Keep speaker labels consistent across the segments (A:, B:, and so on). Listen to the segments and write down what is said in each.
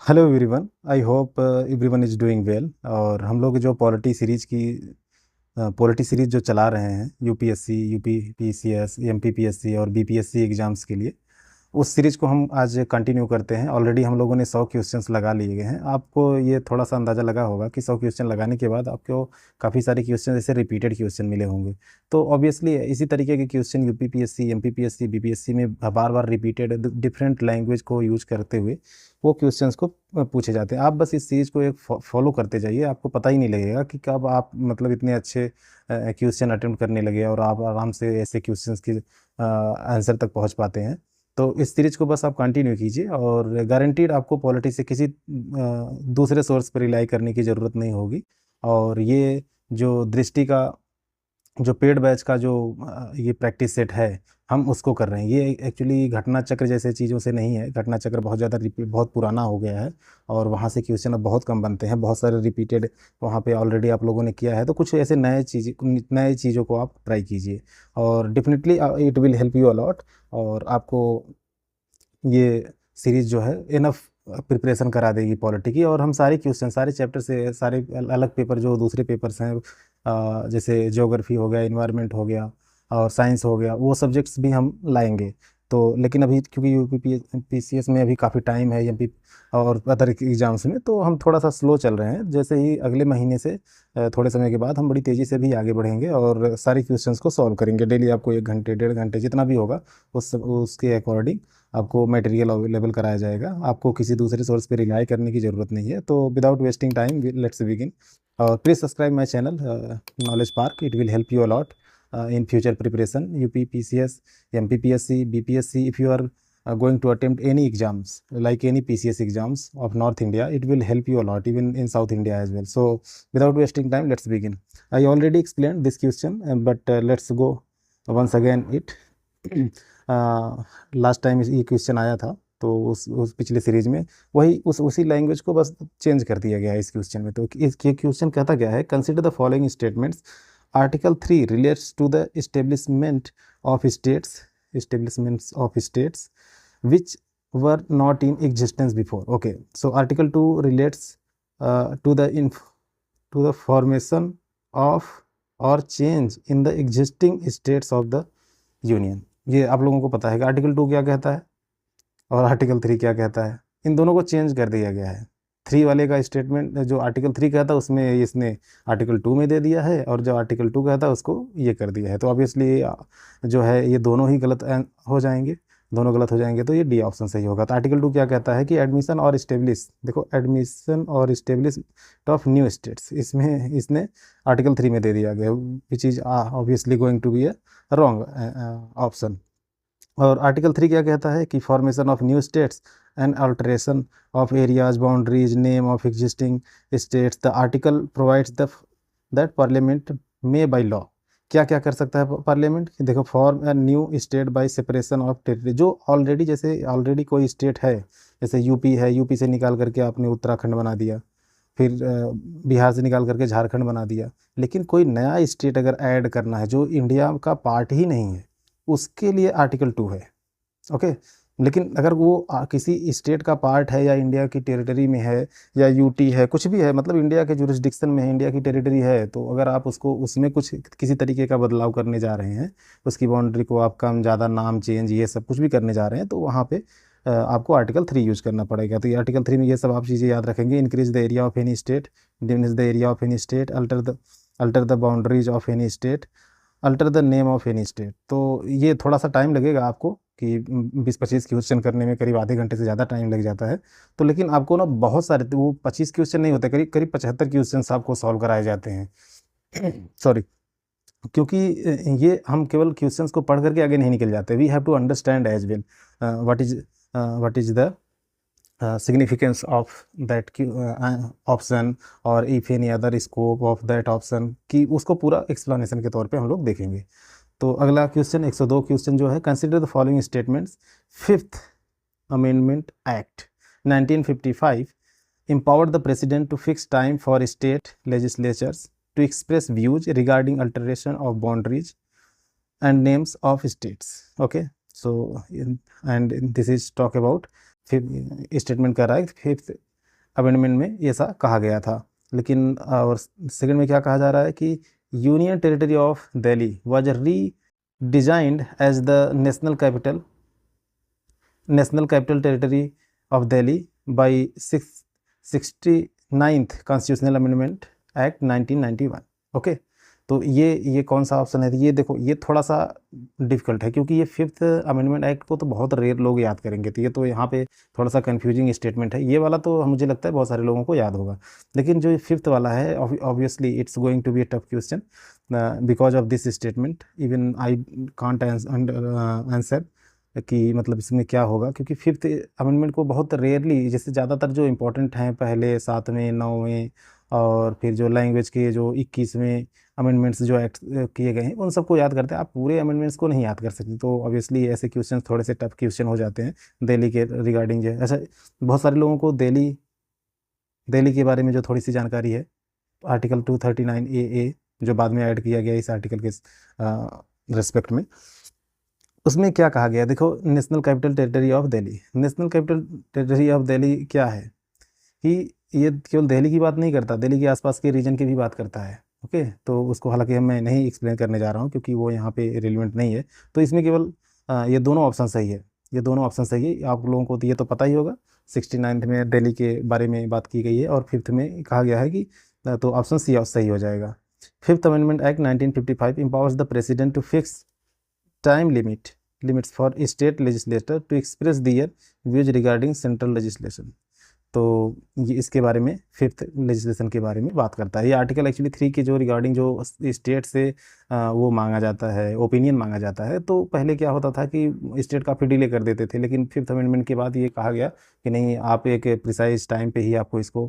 A: Hello everyone, I hope everyone is doing well. और हम लोग जो पॉलिटी सीरीज जो चला रहे हैं यूपीएससी, यूपीपीसीएस, एमपीपीएससी और बीपीएससी एग्ज़ाम्स के लिए, उस सीरीज को हम आज कंटिन्यू करते हैं। ऑलरेडी हम लोगों ने 100 क्वेश्चंस लगा लिए गए हैं। आपको ये थोड़ा सा अंदाज़ा लगा होगा कि 100 क्वेश्चन लगाने के बाद आपको काफ़ी सारे क्वेश्चन ऐसे रिपीटेड क्वेश्चन मिले होंगे। तो ऑब्वियसली इसी तरीके के क्वेश्चन यूपीपीएससी, एमपीपीएससी, बीपीएससी में बार बार रिपीटेड डिफरेंट लैंग्वेज को यूज करते हुए वो क्वेश्चंस को पूछे जाते हैं। आप बस इस चीज़ को एक फॉलो करते जाइए, आपको पता ही नहीं लगेगा कि कब आप मतलब इतने अच्छे क्वेश्चन अटेम्प्ट करने लगे और आप आराम से ऐसे क्वेश्चंस की आंसर तक पहुंच पाते हैं। तो इस सीरीज को बस आप कंटिन्यू कीजिए और गारंटीड आपको पॉलिटी से किसी दूसरे सोर्स पर रिलाई करने की ज़रूरत नहीं होगी। और ये जो दृष्टि का जो पेड बैच का जो ये प्रैक्टिस सेट है, हम उसको कर रहे हैं। ये एक्चुअली घटना चक्र जैसे चीज़ों से नहीं है। घटना चक्र बहुत ज़्यादा रिपीट, बहुत पुराना हो गया है और वहाँ से क्वेश्चन अब बहुत कम बनते हैं। बहुत सारे रिपीटेड वहाँ पे ऑलरेडी आप लोगों ने किया है, तो कुछ ऐसे नए चीज़ों को आप ट्राई कीजिए और definitely it will help you a lot. और आपको ये सीरीज जो है इनफ प्रिपरेशन करा देगी पॉलिटी की। और हम सारे क्वेश्चन, सारे चैप्टर से, सारे अलग पेपर जो दूसरे पेपर्स हैं, जैसे ज्योग्राफी हो गया, इन्वायरमेंट हो गया और साइंस हो गया, वो सब्जेक्ट्स भी हम लाएंगे। तो लेकिन अभी क्योंकि यूपी पीसीएस में अभी काफ़ी टाइम है, एमपी और अदर एग्जाम्स में, तो हम थोड़ा सा स्लो चल रहे हैं। जैसे ही अगले महीने से थोड़े समय के बाद हम बड़ी तेज़ी से भी आगे बढ़ेंगे और सारे क्वेश्चंस को सॉल्व करेंगे। डेली आपको 1 घंटे 1.5 घंटे जितना भी होगा उसके अकॉर्डिंग आपको मटेरियल अवेलेबल कराया जाएगा। आपको किसी दूसरे सोर्स पे रिलाई करने की ज़रूरत नहीं है। तो without wasting time let's begin. Please subscribe my channel knowledge park. It will help you a lot in future preparation, UP, PCS, MPPSC, BPSC. If you are going to attempt any exams like any PCS exams of North India, it will help you a lot, even in South India as well. So without wasting time, let's begin. I already explained this question, but let's go once again it. Last time ये question आया था, तो उस पिछले series में वही उसी language को बस चेंज कर दिया गया है इस क्वेश्चन में। तो इस क्वेश्चन कहता क्या है, consider the following statements. Article 3 relates to the establishments of states which were not in existence before. Okay, so article 2 relates to the formation of or change in the existing states of the union. ये आप लोगों को पता है कि article 2 क्या कहता है और आर्टिकल 3 क्या कहता है। इन दोनों को चेंज कर दिया गया है। 3 वाले का स्टेटमेंट जो आर्टिकल 3 कहता है उसमें इसने आर्टिकल 2 में दे दिया है, और जो आर्टिकल 2 कहता है उसको ये कर दिया है। तो ऑब्वियसली जो है ये दोनों ही गलत हो जाएंगे। दोनों गलत हो जाएंगे तो ये डी ऑप्शन सही होगा। तो आर्टिकल 2 क्या कहता है कि एडमिशन और स्टेब्लिश, देखो एडमिशन और स्टेब्लिश ऑफ न्यू स्टेट्स, इसमें इसने आर्टिकल 3 में दे दिया गया, which is obviously going to be a wrong option. और आर्टिकल 3 क्या कहता है कि formation of new states and alteration of areas, boundaries, name of existing states. The article provides the that parliament may by law. क्या क्या कर सकता है पार्लियामेंट? देखो, form a new state by separation of territory. जो already, जैसे already कोई state है, जैसे यूपी है, यूपी से निकाल करके आपने उत्तराखंड बना दिया, फिर बिहार से निकाल करके झारखंड बना दिया। लेकिन कोई नया स्टेट अगर ऐड करना है जो इंडिया का पार्ट ही नहीं है, उसके लिए आर्टिकल 2 है। ओके, लेकिन अगर वो किसी स्टेट का पार्ट है या इंडिया की टेरिटरी में है या यूटी है, कुछ भी है, मतलब इंडिया के जुरिस्डिक्शन में है, इंडिया की टेरिटरी है, तो अगर आप उसको उसमें कुछ किसी तरीके का बदलाव करने जा रहे हैं, उसकी बाउंड्री को आप कम ज़्यादा, नाम चेंज, ये सब कुछ भी करने जा रहे हैं, तो वहाँ पे आपको आर्टिकल 3 यूज करना पड़ेगा। तो ये आर्टिकल 3 में ये सब आप चीज़ें याद रखेंगे। Increase the area of any state, diminish the area of any state, alter the boundaries of any state, alter the name of any state. तो ये थोड़ा सा टाइम लगेगा आपको कि 20-25 क्वेश्चन करने में करीब आधे घंटे से ज़्यादा टाइम लग जाता है। तो लेकिन आपको ना बहुत सारे, वो 25 क्वेश्चन नहीं होते, करीब करीब 75 क्वेश्चन आपको सॉल्व कराए जाते हैं। सॉरी, क्योंकि ये हम केवल क्वेश्चंस को पढ़ करके आगे नहीं निकल जाते। We have to understand as well what is the significance of that option और if any other scope of that option की, उसको पूरा एक्सप्लेनेशन के तौर पे हम लोग देखेंगे। तो अगला क्वेश्चन 102 क्वेश्चन जो है, consider the following statements. Fifth amendment act 1955 empowered the president to fix time for state legislatures to express views regarding alteration of boundaries and names of states. Okay, so and this is talk about statement कर रहा है, fifth amendment में ऐसा कहा गया था। लेकिन और सेकंड में क्या कहा जा रहा है कि union territory of Delhi was redesigned as the national capital territory of Delhi by 69th constitutional amendment act 1991। Okay, तो ये कौन सा ऑप्शन है? ये देखो, ये थोड़ा सा डिफिकल्ट है क्योंकि ये फिफ्थ अमेंडमेंट एक्ट को तो बहुत रेयर लोग याद करेंगे, तो ये तो यहाँ पे थोड़ा सा कंफ्यूजिंग स्टेटमेंट है। ये वाला तो मुझे लगता है बहुत सारे लोगों को याद होगा, लेकिन जो फिफ्थ वाला है obviously it's going to be a tough question because of this statement. Even I can't answer कि मतलब इसमें क्या होगा, क्योंकि फिफ्थ अमेंडमेंट को बहुत रेयरली, जैसे ज़्यादातर जो इम्पोर्टेंट हैं पहले 7वें 9वें और फिर जो लैंग्वेज के जो 21वें अमेंडमेंट्स जो एक्ट किए गए हैं उन सबको याद करते हैं। आप पूरे अमेंडमेंट्स को नहीं याद कर सकते, तो ऑब्वियसली ऐसे क्वेश्चन थोड़े से टफ क्वेश्चन हो जाते हैं दिल्ली के रिगार्डिंग। जो है ऐसा बहुत सारे लोगों को दिल्ली के बारे में जो थोड़ी सी जानकारी है, आर्टिकल 239 AA जो बाद में ऐड किया गया इस आर्टिकल के रिस्पेक्ट में, उसमें क्या कहा गया? देखो, national capital territory of Delhi, national capital territory of Delhi क्या है कि ये केवल दिल्ली की बात नहीं करता, दिल्ली के आसपास के रीजन की भी बात करता है। ओके, तो उसको हालांकि मैं नहीं एक्सप्लेन करने जा रहा हूँ क्योंकि वो यहाँ पे रिलेवेंट नहीं है। तो इसमें केवल ये दोनों ऑप्शन सही है, ये दोनों ऑप्शन सही है। आप लोगों को तो ये तो पता ही होगा, 69th में दिल्ली के बारे में बात की गई है और फिफ्थ में कहा गया है कि तो ऑप्शन सी सही हो जाएगा। Fifth amendment act 1955 empowers the president to fix time limits for state legislator to express their views regarding central legislation। तो ये इसके बारे में फिफ्थ लेजिस्लेशन के बारे में बात करता है। ये आर्टिकल एक्चुअली 3 के जो रिगार्डिंग जो स्टेट से वो मांगा जाता है, ओपिनियन मांगा जाता है। तो पहले क्या होता था कि स्टेट काफ़ी डिले कर देते थे, लेकिन फिफ्थ अमेंडमेंट के बाद ये कहा गया कि नहीं, आप एक प्रिसाइज टाइम पे ही आपको इसको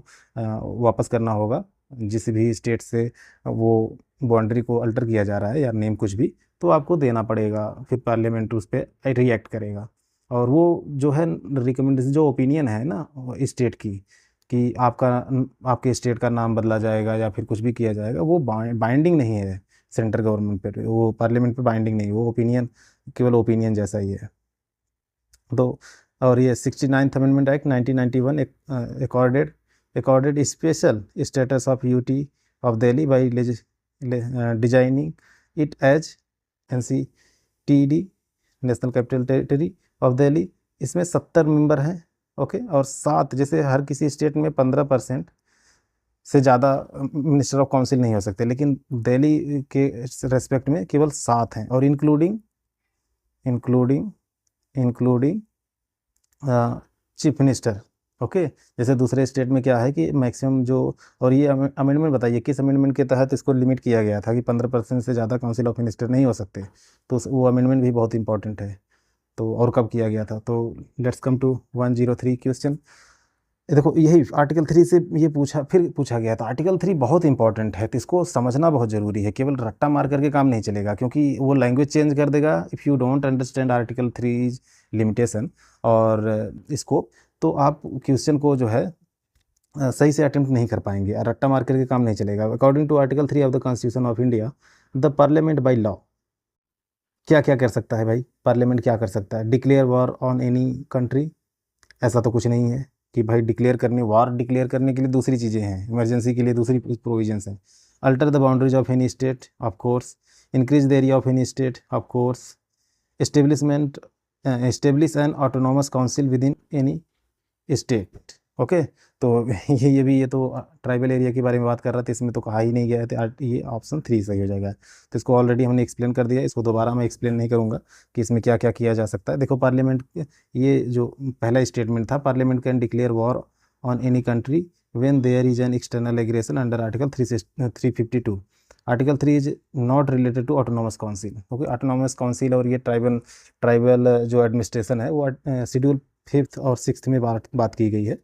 A: वापस करना होगा। जिस भी स्टेट से वो बाउंड्री को अल्टर किया जा रहा है या नेम कुछ भी, तो आपको देना पड़ेगा, फिर पार्लियामेंट उस पर रिएक्ट करेगा। और वो जो है रिकमेंडेशन, जो ओपिनियन है ना स्टेट की कि आपके स्टेट का नाम बदला जाएगा या फिर कुछ भी किया जाएगा, वो बाइंडिंग नहीं है सेंट्रल गवर्नमेंट पे, वो पार्लियामेंट पे बाइंडिंग नहीं, वो ओपिनियन केवल ओपिनियन जैसा ही है। तो और ये 69th amendment act 1991 accorded special status of UT of Delhi by designing it as NCTD national capital territory of Delhi. इसमें 70 मेंबर हैं। ओके, और 7, जैसे हर किसी स्टेट में 15% से ज़्यादा मिनिस्टर ऑफ काउंसिल नहीं हो सकते, लेकिन दिल्ली के रेस्पेक्ट में केवल 7 हैं, और इंक्लूडिंग चीफ मिनिस्टर। ओके, जैसे दूसरे स्टेट में क्या है कि मैक्सिमम जो, और ये अमेंडमेंट बताइए किस अमेंडमेंट के तहत इसको लिमिट किया गया था कि 15% से ज़्यादा काउंसिल ऑफ मिनिस्टर नहीं हो सकते। तो वो अमेंडमेंट भी बहुत इंपॉर्टेंट है। तो और कब किया गया था? तो लेट्स कम टू 103 क्वेश्चन। देखो, यही आर्टिकल 3 से ये पूछा गया था। आर्टिकल 3 बहुत इंपॉर्टेंट है, तो इसको समझना बहुत ज़रूरी है। केवल रट्टा मार करके काम नहीं चलेगा, क्योंकि वो लैंग्वेज चेंज कर देगा if you don't understand article 3 limitation और इसको, तो आप क्वेश्चन को जो है सही से अटेम्प्ट नहीं कर पाएंगे, और रट्टा मार करके काम नहीं चलेगा। According to article 3 of the constitution of India, the parliament by law क्या क्या कर सकता है भाई? पार्लियामेंट क्या कर सकता है? Declare war on any country, ऐसा तो कुछ नहीं है कि भाई वार डिक्लेयर करने के लिए दूसरी चीज़ें हैं, इमरजेंसी के लिए दूसरी प्रोविजंस हैं। Alter the boundaries of any state, of course. Increase the area of any state, of course. Establish N autonomous council with in any state. Okay, तो ये तो ट्राइबल एरिया के बारे में बात कर रहा था, इसमें तो कहा ही नहीं गया है, तो ये ऑप्शन 3 सही हो जाएगा। तो इसको ऑलरेडी हमने एक्सप्लेन कर दिया, इसको दोबारा मैं एक्सप्लेन नहीं करूँगा कि इसमें क्या क्या किया जा सकता है। देखो, पार्लियामेंट, ये जो पहला स्टेटमेंट था, parliament can declare war on any country when there is an external aggression under article 352। Article 3 is not related to autonomous council. Okay, autonomous council और ये ट्राइबल जो एडमिनिस्ट्रेशन है वो शेड्यूल 5th और 6th में बात की गई है।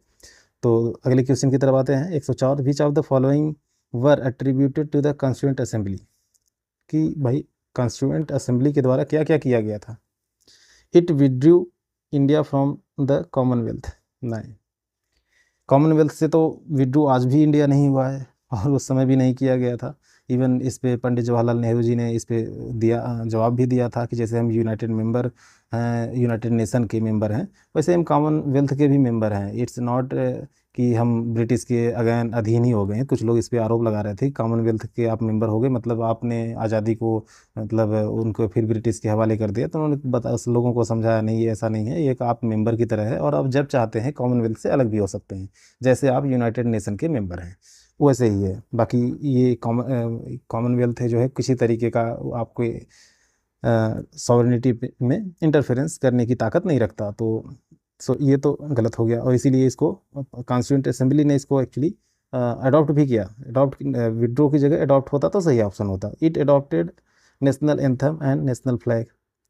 A: तो अगले क्वेश्चन की तरफ आते हैं। 104, which of the following were attributed to the constituent assembly, कि भाई कॉन्स्टिट्यूएंट असेंबली के द्वारा क्या क्या किया गया था? It withdrew India from the Commonwealth. नहीं, कॉमनवेल्थ से तो विड्रू आज भी इंडिया नहीं हुआ है, और उस समय भी नहीं किया गया था। इवन इस पे पंडित जवाहरलाल नेहरू जी ने इस पे जवाब भी दिया था कि जैसे हम यूनाइटेड नेशन के मेंबर हैं, वैसे हम कॉमनवेल्थ के भी मेंबर हैं। इट्स नॉट कि हम ब्रिटिश के अगेन अधीन ही हो गए हैं। कुछ लोग इस पे आरोप लगा रहे थे, कॉमनवेल्थ के आप मेंबर हो गए मतलब आपने आज़ादी को मतलब उनको फिर ब्रिटिश के हवाले कर दिया। तो उन्होंने बता लोगों को समझाया नहीं, ये ऐसा नहीं है, ये एक आप मेंबर की तरह है और आप जब चाहते हैं कॉमनवेल्थ से अलग भी हो सकते हैं, जैसे आप यूनाइटेड नेशन के मेंबर हैं वैसे ही है। बाकी ये कॉमनवेल्थ है जो है किसी तरीके का आपको सॉवरेनिटी में इंटरफेरेंस करने की ताकत नहीं रखता। तो सो ये तो गलत हो गया और इसीलिए इसको कॉन्स्टिट्यूंट असेंबली ने इसको एक्चुअली अडॉप्ट भी किया। अडॉप्ट विड्रॉ की जगह अडॉप्ट होता तो सही ऑप्शन होता। It adopted national anthem and national flag,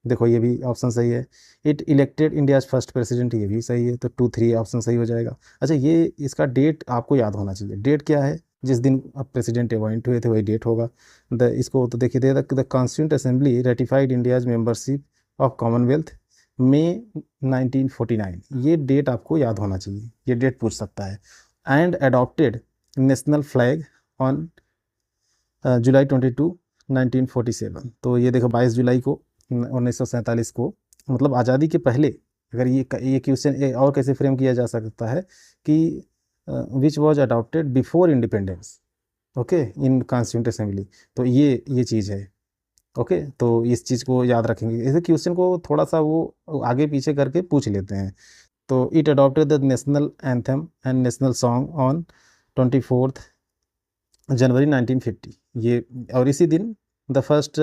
A: देखो ये भी ऑप्शन सही है। It elected India's first president, ये भी सही है। तो 2 3 ऑप्शन सही हो जाएगा। अच्छा ये इसका डेट आपको याद होना चाहिए। डेट क्या है, जिस दिन अब प्रेसिडेंट अपॉइंट हुए थे वही डेट होगा। द इसको तो देखिए they the constituent assembly ratified India's membership of Commonwealth May 1949, ये डेट आपको याद होना चाहिए, ये डेट पूछ सकता है। And adopted national flag on July 22 1947, तो ये देखो 22 जुलाई को 1947 को, मतलब आज़ादी के पहले। अगर ये क्वेश्चन और कैसे फ्रेम किया जा सकता है कि which was adopted before independence, okay, in constituent assembly, तो ये चीज़ है। ओके तो इस चीज़ को याद रखेंगे, ऐसे क्वेश्चन को थोड़ा सा वो आगे पीछे करके पूछ लेते हैं। तो it adopted the national anthem and national song on 24 जनवरी 1950, ये और इसी दिन the first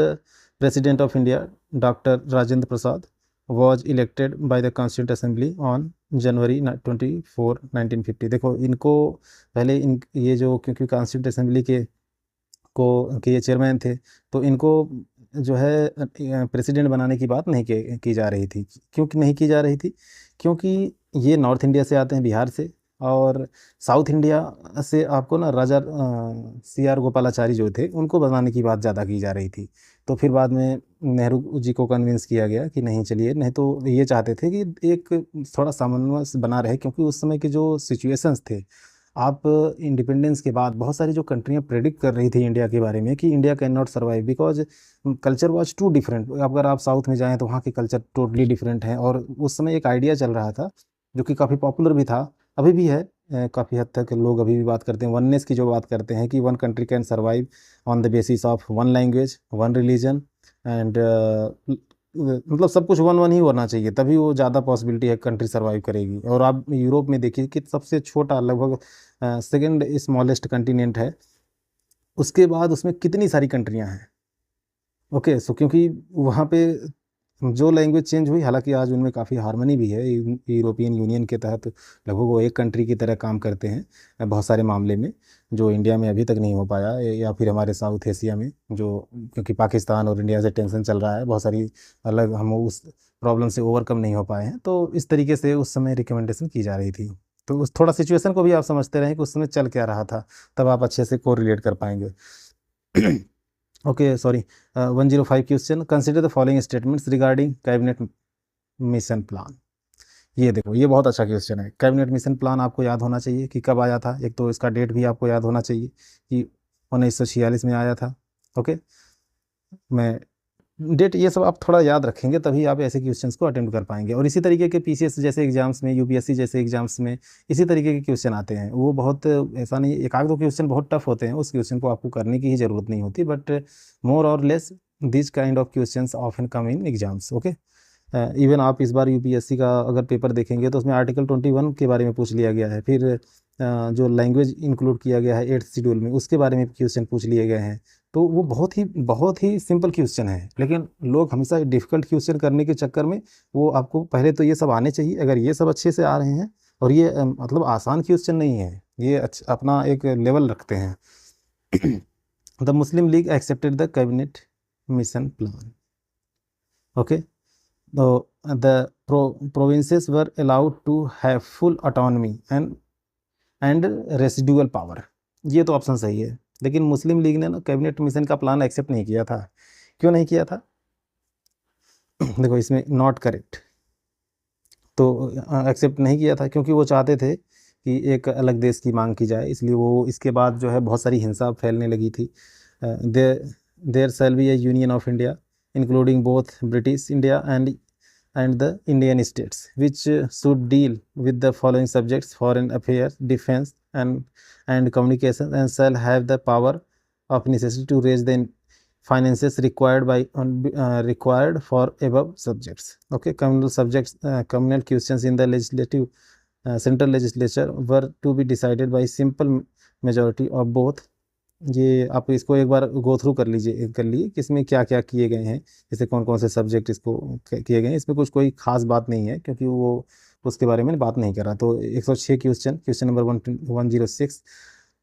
A: president of India doctor Rajendra Prasad was elected by the constituent assembly on January 24 1950। देखो इनको पहले ये जो क्योंकि कॉन्स्टिट्यूंट असेंबली के ये चेयरमैन थे, तो इनको जो है प्रेसिडेंट बनाने की बात नहीं की जा रही थी। क्योंकि नहीं की जा रही थी, क्योंकि ये नॉर्थ इंडिया से आते हैं, बिहार से, और साउथ इंडिया से आपको ना राजा CR गोपालाचारी जो थे उनको बनाने की बात ज़्यादा की जा रही थी। तो फिर बाद में नेहरू जी को कन्विंस किया गया कि नहीं चलिए, नहीं तो ये चाहते थे कि एक थोड़ा सामंजस्य बना रहे, क्योंकि उस समय के जो सिचुएशंस थे, आप इंडिपेंडेंस के बाद बहुत सारी जो कंट्रियां प्रेडिक्ट कर रही थी इंडिया के बारे में कि India can not survive because culture was too different. अगर आप साउथ में जाएं तो वहाँ के कल्चर टोटली डिफरेंट हैं, और उस समय एक आइडिया चल रहा था जो कि काफ़ी पॉपुलर भी था, अभी भी है। काफ़ी हद तक लोग अभी भी बात करते हैं वननेस की, जो बात करते हैं कि one country can survive on the basis of one language, one religion and मतलब सब कुछ वन वन ही होना चाहिए, तभी वो ज़्यादा पॉसिबिलिटी है कंट्री सर्वाइव करेगी। और आप यूरोप में देखिए कि सबसे छोटा लगभग सेकेंड स्मॉलेस्ट कंटिनेंट है, उसके बाद उसमें कितनी सारी कंट्रियां हैं। ओके सो क्योंकि वहाँ पे जो लैंग्वेज चेंज हुई, हालांकि आज उनमें काफ़ी हार्मनी भी है। यूरोपियन यूनियन के तहत लगभग वो एक कंट्री की तरह काम करते हैं बहुत सारे मामले में, जो इंडिया में अभी तक नहीं हो पाया, या फिर हमारे साउथ एशिया में जो, क्योंकि पाकिस्तान और इंडिया से टेंशन चल रहा है बहुत सारी, अलग हम उस प्रॉब्लम से ओवरकम नहीं हो पाए हैं। तो इस तरीके से उस समय रिकमेंडेशन की जा रही थी। तो उस थोड़ा सिचुएशन को भी आप समझते रहें कि उस समय चल क्या रहा था, तब आप अच्छे से को रिलेट कर पाएंगे। Okay sorry, 105 question, consider the following statements regarding cabinet mission plan. ये देखो ये बहुत अच्छा क्वेश्चन है। कैबिनेट मिशन प्लान आपको याद होना चाहिए कि कब आया था, एक तो इसका डेट भी आपको याद होना चाहिए कि 1946 में आया था। ओके मैं डेट ये सब आप थोड़ा याद रखेंगे तभी आप ऐसे क्वेश्चंस को अटेम्प्ट कर पाएंगे। और इसी तरीके के PCS जैसे एग्जाम्स में, UPSC जैसे एग्जाम्स में इसी तरीके के क्वेश्चन आते हैं। वो बहुत ऐसा नहीं, एक आध दो क्वेश्चन बहुत टफ होते हैं, उस क्वेश्चन को आपको करने की ही जरूरत नहीं होती, बट मोर और less this kind of questions often come in exams. Okay even आप इस बार UPSC का अगर पेपर देखेंगे तो उसमें आर्टिकल 21 के बारे में पूछ लिया गया है। फिर जो लैंग्वेज इंक्लूड किया गया है 8th शेड्यूल में, उसके बारे में क्वेश्चन पूछ लिए गए हैं। तो वो बहुत ही सिंपल क्वेश्चन है, लेकिन लोग हमेशा डिफ़िकल्ट क्वेश्चन करने के चक्कर में, वो आपको पहले तो ये सब आने चाहिए। अगर ये सब अच्छे से आ रहे हैं, और ये मतलब आसान क्वेश्चन नहीं है, ये अपना एक लेवल रखते हैं। The Muslim League accepted the cabinet mission plan. Okay तो the provinces were allowed to have full autonomy and residual power, ये तो ऑप्शन सही है। लेकिन मुस्लिम लीग ने ना कैबिनेट मिशन का प्लान एक्सेप्ट नहीं किया था। क्यों नहीं किया था? देखो इसमें नॉट करेक्ट, तो एक्सेप्ट नहीं किया था क्योंकि वो चाहते थे कि एक अलग देश की मांग की जाए, इसलिए वो इसके बाद जो है बहुत सारी हिंसा फैलने लगी थी। There shall be a union of India including both British India and and the Indian states, which should deal with the following subjects: foreign affairs, defense, and communications, and shall have the power of necessity to raise the finances required for above subjects. Okay, communal questions in the legislative central legislature were to be decided by simple majority of both. ये आप इसको एक बार go through कर लीजिए, कर लिए कि इसमें क्या क्या किए गए हैं, जैसे कौन कौन से सब्जेक्ट इसको किए गए हैं। इसमें कुछ कोई खास बात नहीं है, क्योंकि वो उसके बारे में बात नहीं कर रहा। तो 106 क्वेश्चन नंबर 106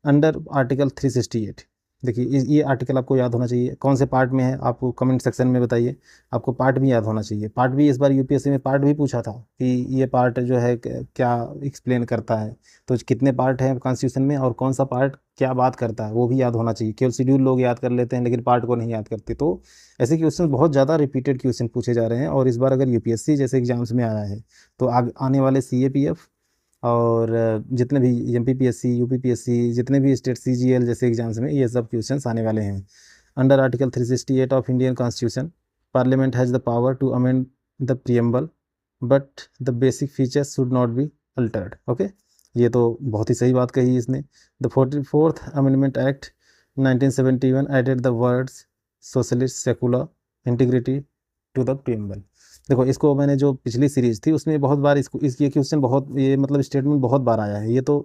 A: अंडर आर्टिकल 368। देखिए ये आर्टिकल आपको याद होना चाहिए। कौन से पार्ट में है आपको कमेंट सेक्शन में बताइए। आपको पार्ट भी याद होना चाहिए। पार्ट भी इस बार यूपीएससी में पार्ट भी पूछा था कि ये पार्ट जो है क्या एक्सप्लेन करता है। तो कितने पार्ट हैं कॉन्स्टिट्यूशन में और कौन सा पार्ट क्या बात करता है वो भी याद होना चाहिए। केवल शेड्यूल लोग याद कर लेते हैं लेकिन पार्ट को नहीं याद करते। तो ऐसे क्वेश्चन बहुत ज़्यादा रिपीटेड क्वेश्चन पूछे जा रहे हैं। और इस बार अगर यूपीएससी जैसे एग्जाम्स में आया है तो आने वाले सीएपीएफ और जितने भी एमपीपीएससी, यूपीपीएससी, जितने भी स्टेट सीजीएल जैसे एग्जाम्स में ये सब क्वेश्चंस आने वाले हैं। Under article 368 of Indian constitution, parliament has the power to amend the preamble but the basic features should not be altered. Okay, ये तो बहुत ही सही बात कही इसने। The 44th amendment act 1971 added the words socialist, secular, integrity to the preamble. देखो इसको मैंने जो पिछली सीरीज थी उसमें बहुत बार इसको ये क्वेश्चन बहुत ये मतलब स्टेटमेंट बहुत बार आया है। ये तो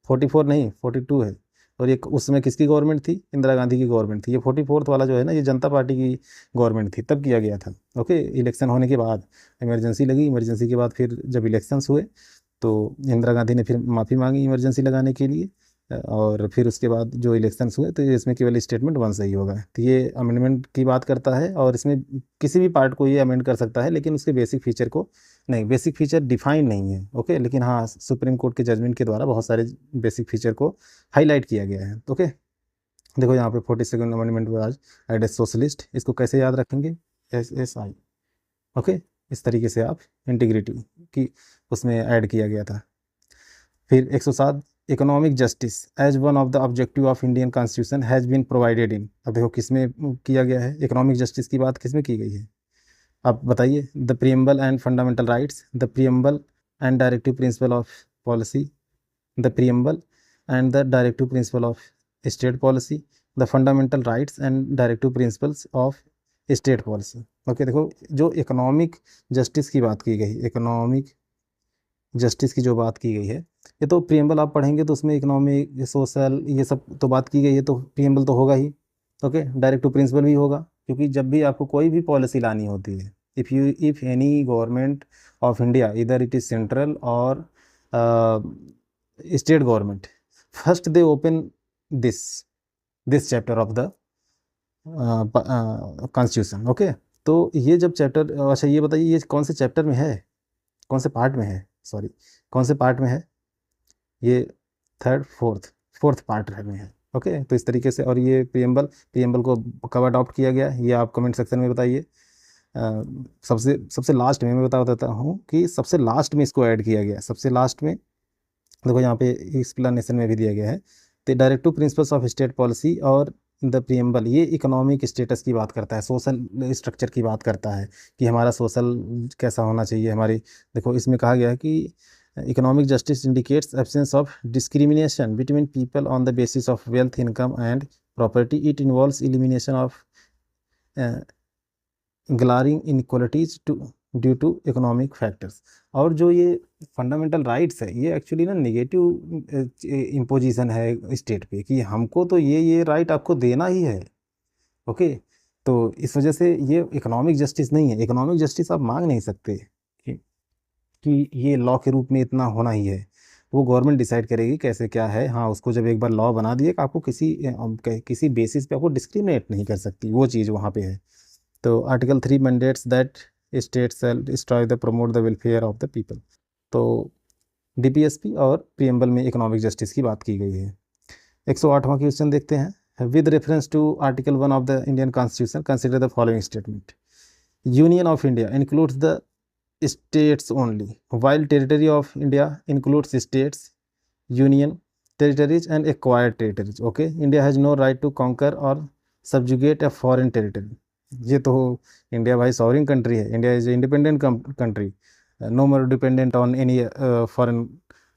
A: 44 नहीं 42 है। और ये उस समय किसकी गवर्नमेंट थी? इंदिरा गांधी की गवर्नमेंट थी। ये 44th वाला जो है ना ये जनता पार्टी की गवर्नमेंट थी तब किया गया था। ओके, इलेक्शन होने के बाद इमरजेंसी लगी, इमरजेंसी के बाद फिर जब इलेक्शंस हुए तो इंदिरा गांधी ने फिर माफ़ी मांगी इमरजेंसी लगाने के लिए। और फिर उसके बाद जो इलेक्शंस हुए तो इसमें केवल स्टेटमेंट 1 सही होगा। तो ये अमेंडमेंट की बात करता है और इसमें किसी भी पार्ट को ये अमेंड कर सकता है लेकिन उसके बेसिक फीचर को नहीं। बेसिक फीचर डिफाइन नहीं है। ओके, लेकिन हाँ सुप्रीम कोर्ट के जजमेंट के द्वारा बहुत सारे बेसिक फीचर को हाईलाइट किया गया है। ओके, देखो यहाँ पे 42nd अमेंडमेंट में आज एड ए सोशलिस्ट, इसको कैसे याद रखेंगे? SSI। ओके, इस तरीके से आप इंटीग्रिटी की उसमें ऐड किया गया था। फिर 107 economic justice as one of the objective of Indian constitution has been provided in. अब देखो किसमें किया गया है इकोनॉमिक जस्टिस की बात, किसमें की गई है आप बताइए? The preamble and fundamental rights, the preamble and directive principle of policy, the preamble and the directive principle of state policy, the fundamental rights and directive principles of state policy. Okay, देखो जो economic justice की बात की गई, economic justice की जो बात की गई है ये तो प्रियम्बल आप पढ़ेंगे तो उसमें इकोनॉमिक, सोशल, ये सब तो बात की गई है तो प्रियम्बल तो होगा ही। ओके, डायरेक्टिव प्रिंसिपल भी होगा, क्योंकि जब भी आपको कोई भी पॉलिसी लानी होती है, if any government of India इधर इट इज़ सेंट्रल और state government, first they open this chapter of the constitution. Okay, तो ये जब चैप्टर, अच्छा ये बताइए ये कौन से चैप्टर में है, कौन से पार्ट में है, सॉरी कौन से पार्ट में है? ये थर्ड फोर्थ पार्ट में है। ओके, तो इस तरीके से। और ये प्रियम्बल को कब अडॉप्ट किया गया ये आप कमेंट सेक्शन में बताइए। सबसे सबसे लास्ट में मैं बता देता हूँ कि सबसे लास्ट में इसको ऐड किया गया। सबसे लास्ट में देखो यहाँ पे एक्सप्लेनेशन में भी दिया गया है। तो directive principles of state policy और द प्रियम्बल ये इकोनॉमिक स्टेटस की बात करता है, सोशल स्ट्रक्चर की बात करता है कि हमारा सोशल कैसा होना चाहिए हमारी। देखो इसमें कहा गया है कि economic justice indicates absence of discrimination between people on the basis of wealth, income and property. It involves elimination of glaring inequalities due to economic factors. और जो ये फंडामेंटल राइट्स है ये एक्चुअली ना नेगेटिव इम्पोजिशन है state पे कि हमको तो ये राइट आपको देना ही है। ओके, तो इस वजह से ये इकोनॉमिक जस्टिस नहीं है। इकोनॉमिक जस्टिस आप मांग नहीं सकते कि ये लॉ के रूप में इतना होना ही है। वो गवर्नमेंट डिसाइड करेगी कैसे क्या है। हाँ, उसको जब एक बार लॉ बना दिए कि आपको किसी बेसिस पे आपको डिस्क्रिमिनेट नहीं कर सकती, वो चीज़ वहाँ पे है। तो article 3 mandates that state shall destroy the promote the welfare of the people. तो डीपीएसपी और प्रियम्बल में इकोनॉमिक जस्टिस की बात की गई है। 108वां क्वेश्चन देखते हैं। With reference to article 1 of the Indian constitution consider the following statement. Union of India includes the states only, while territory of India includes states, union territories and acquired territories. Okay, India has no right to conquer or subjugate a foreign territory. ये तो India भाई sovereign country है, India is independent country, no more dependent on any foreign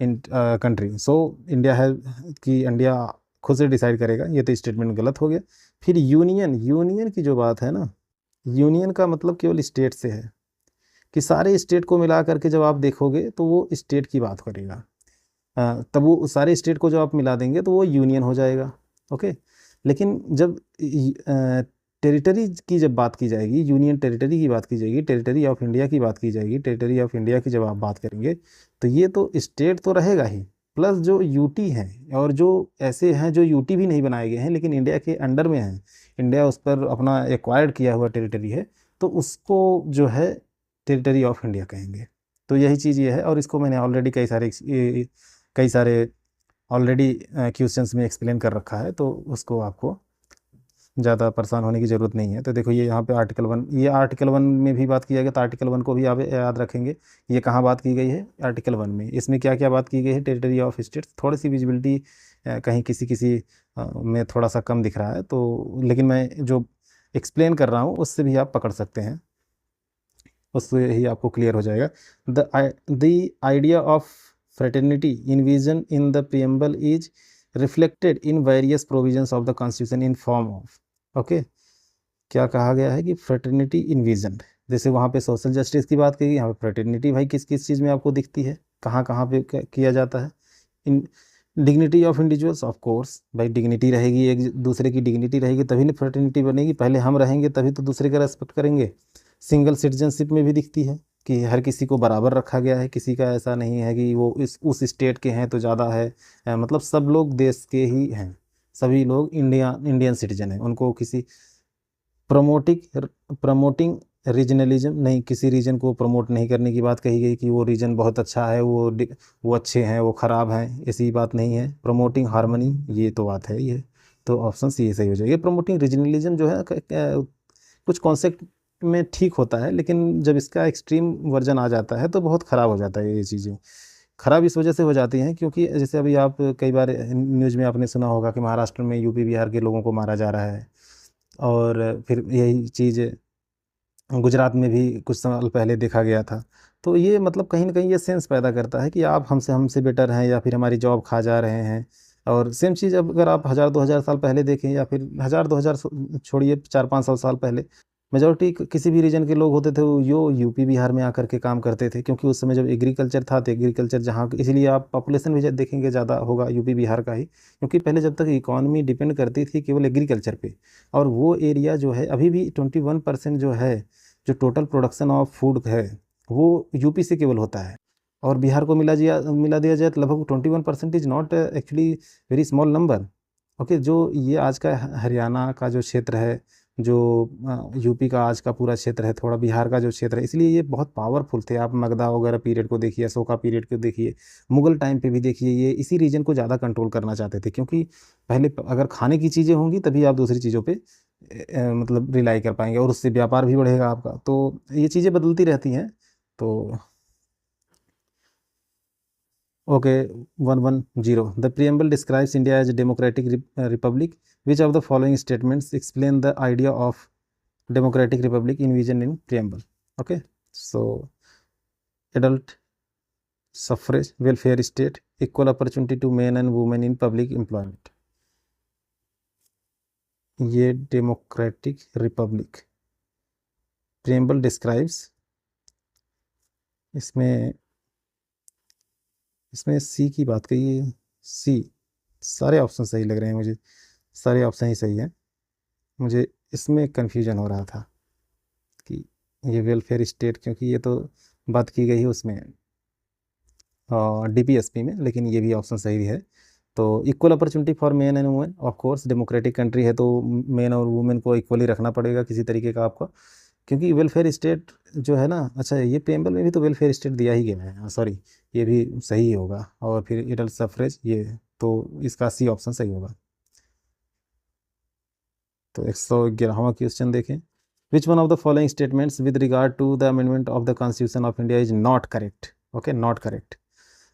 A: in country. So India है कि India खुद से decide करेगा, ये तो स्टेटमेंट गलत हो गया। फिर यूनियन, यूनियन की जो बात है ना, यूनियन का मतलब केवल स्टेट से है, कि सारे स्टेट को मिला करके जब आप देखोगे तो वो स्टेट की बात करेगा। तब वो सारे स्टेट को जब आप मिला देंगे तो वो यूनियन हो जाएगा। ओके, लेकिन जब टेरिटरी की जब बात की जाएगी, यूनियन टेरिटरी की बात की जाएगी, टेरिटरी ऑफ इंडिया की बात की जाएगी, टेरिटरी ऑफ इंडिया की जब आप बात करेंगे, तो ये तो स्टेट तो रहेगा ही, प्लस जो यूटी हैं और जो ऐसे हैं जो यूटी भी नहीं बनाए गए हैं लेकिन इंडिया के अंडर में हैं, इंडिया उस पर अपना एक्वायर्ड किया हुआ टेरिटरी है, तो उसको जो है टेरिटरी ऑफ इंडिया कहेंगे। तो यही चीज़ ये है, और इसको मैंने ऑलरेडी कई सारे ऑलरेडी क्वेश्चंस में एक्सप्लेन कर रखा है, तो उसको आपको ज़्यादा परेशान होने की ज़रूरत नहीं है। तो देखो ये यहाँ पे आर्टिकल 1, ये आर्टिकल 1 में भी बात किया गया, तो आर्टिकल 1 को भी आप याद रखेंगे। ये कहाँ बात की गई है? आर्टिकल 1 में। इसमें क्या क्या बात की गई है? Territory of states. थोड़ी सी विजिबिलिटी कहीं किसी किसी में थोड़ा सा कम दिख रहा है, तो लेकिन मैं जो एक्सप्लेन कर रहा हूँ उससे भी आप पकड़ सकते हैं, उससे ही आपको क्लियर हो जाएगा। The idea of fraternity envisioned in the preamble is reflected in various provisions of the constitution in form of, okay, क्या कहा गया है कि फ्रेटर्निटी इन्विजन, जैसे वहाँ पे सोशल जस्टिस की बात की, यहाँ पे फ्रेटर्निटी भाई किस किस चीज़ में आपको दिखती है, कहाँ कहाँ पे किया जाता है? इन dignity of individuals, of course भाई डिग्निटी रहेगी, एक दूसरे की डिग्निटी रहेगी तभी ना फ्रेटर्निटी बनेगी, पहले हम रहेंगे तभी तो दूसरे का रेस्पेक्ट करेंगे। सिंगल सिटीजनशिप में भी दिखती है कि हर किसी को बराबर रखा गया है, किसी का ऐसा नहीं है कि वो इस उस स्टेट के हैं तो ज़्यादा है, मतलब सब लोग देश के ही हैं, सभी लोग इंडियन सिटीजन हैं, उनको किसी प्रमोटिंग रीजनलिज्म नहीं, किसी रीजन को प्रमोट नहीं करने की बात कही गई कि वो रीजन बहुत अच्छा है, वो अच्छे हैं, वो ख़राब हैं, ऐसी बात नहीं है। प्रमोटिंग हार्मनी, ये तो बात है, ये तो ऑप्शन सी सही हो जाएगी। प्रमोटिंग रीजनलिज्म जो है कुछ कॉन्सेप्ट में ठीक होता है, लेकिन जब इसका एक्सट्रीम वर्जन आ जाता है तो बहुत ख़राब हो जाता है। ये चीज़ें ख़राब इस वजह से हो जाती हैं क्योंकि जैसे अभी आप कई बार न्यूज़ में आपने सुना होगा कि महाराष्ट्र में यूपी बिहार के लोगों को मारा जा रहा है, और फिर यही चीज़ गुजरात में भी कुछ साल पहले देखा गया था। तो ये मतलब कहीं ना कहीं ये सेंस पैदा करता है कि आप हमसे हमसे बेटर हैं या फिर हमारी जॉब खा जा रहे हैं। और सेम चीज़ अब अगर आप 1000-2000 साल पहले देखें, या फिर 1000-2000 छोड़िए 400-500 साल पहले, मेजोरिटी किसी भी रीजन के लोग होते थे वो यूपी बिहार में आकर के काम करते थे, क्योंकि उस समय जब एग्रीकल्चर था तो एग्रीकल्चर जहाँ, इसलिए आप पॉपुलेशन भी देखेंगे ज़्यादा होगा यूपी बिहार का ही, क्योंकि पहले जब तक इकॉनमी डिपेंड करती थी केवल एग्रीकल्चर पे, और वो एरिया जो है अभी भी 21% जो है, जो टोटल प्रोडक्शन ऑफ फूड है वो यूपी से केवल होता है। और बिहार को मिला दिया जाए तो लगभग 21% is not actually very small number. Okay, जो ये आज का हरियाणा का जो क्षेत्र है, जो यूपी का आज का पूरा क्षेत्र है, थोड़ा बिहार का जो क्षेत्र है, इसलिए ये बहुत पावरफुल थे। आप मगधा वगैरह पीरियड को देखिए, अशोका पीरियड को देखिए, मुगल टाइम पे भी देखिए, ये इसी रीजन को ज़्यादा कंट्रोल करना चाहते थे, क्योंकि पहले अगर खाने की चीज़ें होंगी तभी आप दूसरी चीज़ों पे मतलब रिलाई कर पाएंगे, और उससे व्यापार भी बढ़ेगा आपका। तो ये चीज़ें बदलती रहती हैं। तो okay, 110, the preamble describes India as a democratic republic. Which of the following statements explain the idea of democratic republic envisioned in preamble? Okay, so adult suffrage, welfare state, equal opportunity to men and women in public employment. ये democratic Republic preamble describes, इसमें इसमें सी की बात कही है। सी, सारे option सही लग रहे हैं मुझे, सारे ऑप्शन ही सही हैं। मुझे इसमें कन्फ्यूजन हो रहा था कि ये वेलफेयर स्टेट, क्योंकि ये तो बात की गई है उसमें डीपीएसपी में, लेकिन ये भी ऑप्शन सही है। तो equal opportunity for main and women, of course democratic country है तो मेन और वुमेन को इक्वली रखना पड़ेगा किसी तरीके का आपका, क्योंकि वेलफेयर स्टेट जो है ना, अच्छा ये प्रेम्बल में भी तो वेलफेयर स्टेट दिया ही गया है, सॉरी ये भी सही होगा। और फिर एडल्ट सफरेज, ये तो इसका सी ऑप्शन सही होगा। तो 111वां क्वेश्चन देखें, which one of the following statements with regard to the amendment of the constitution of India is not correct? Okay, not correct.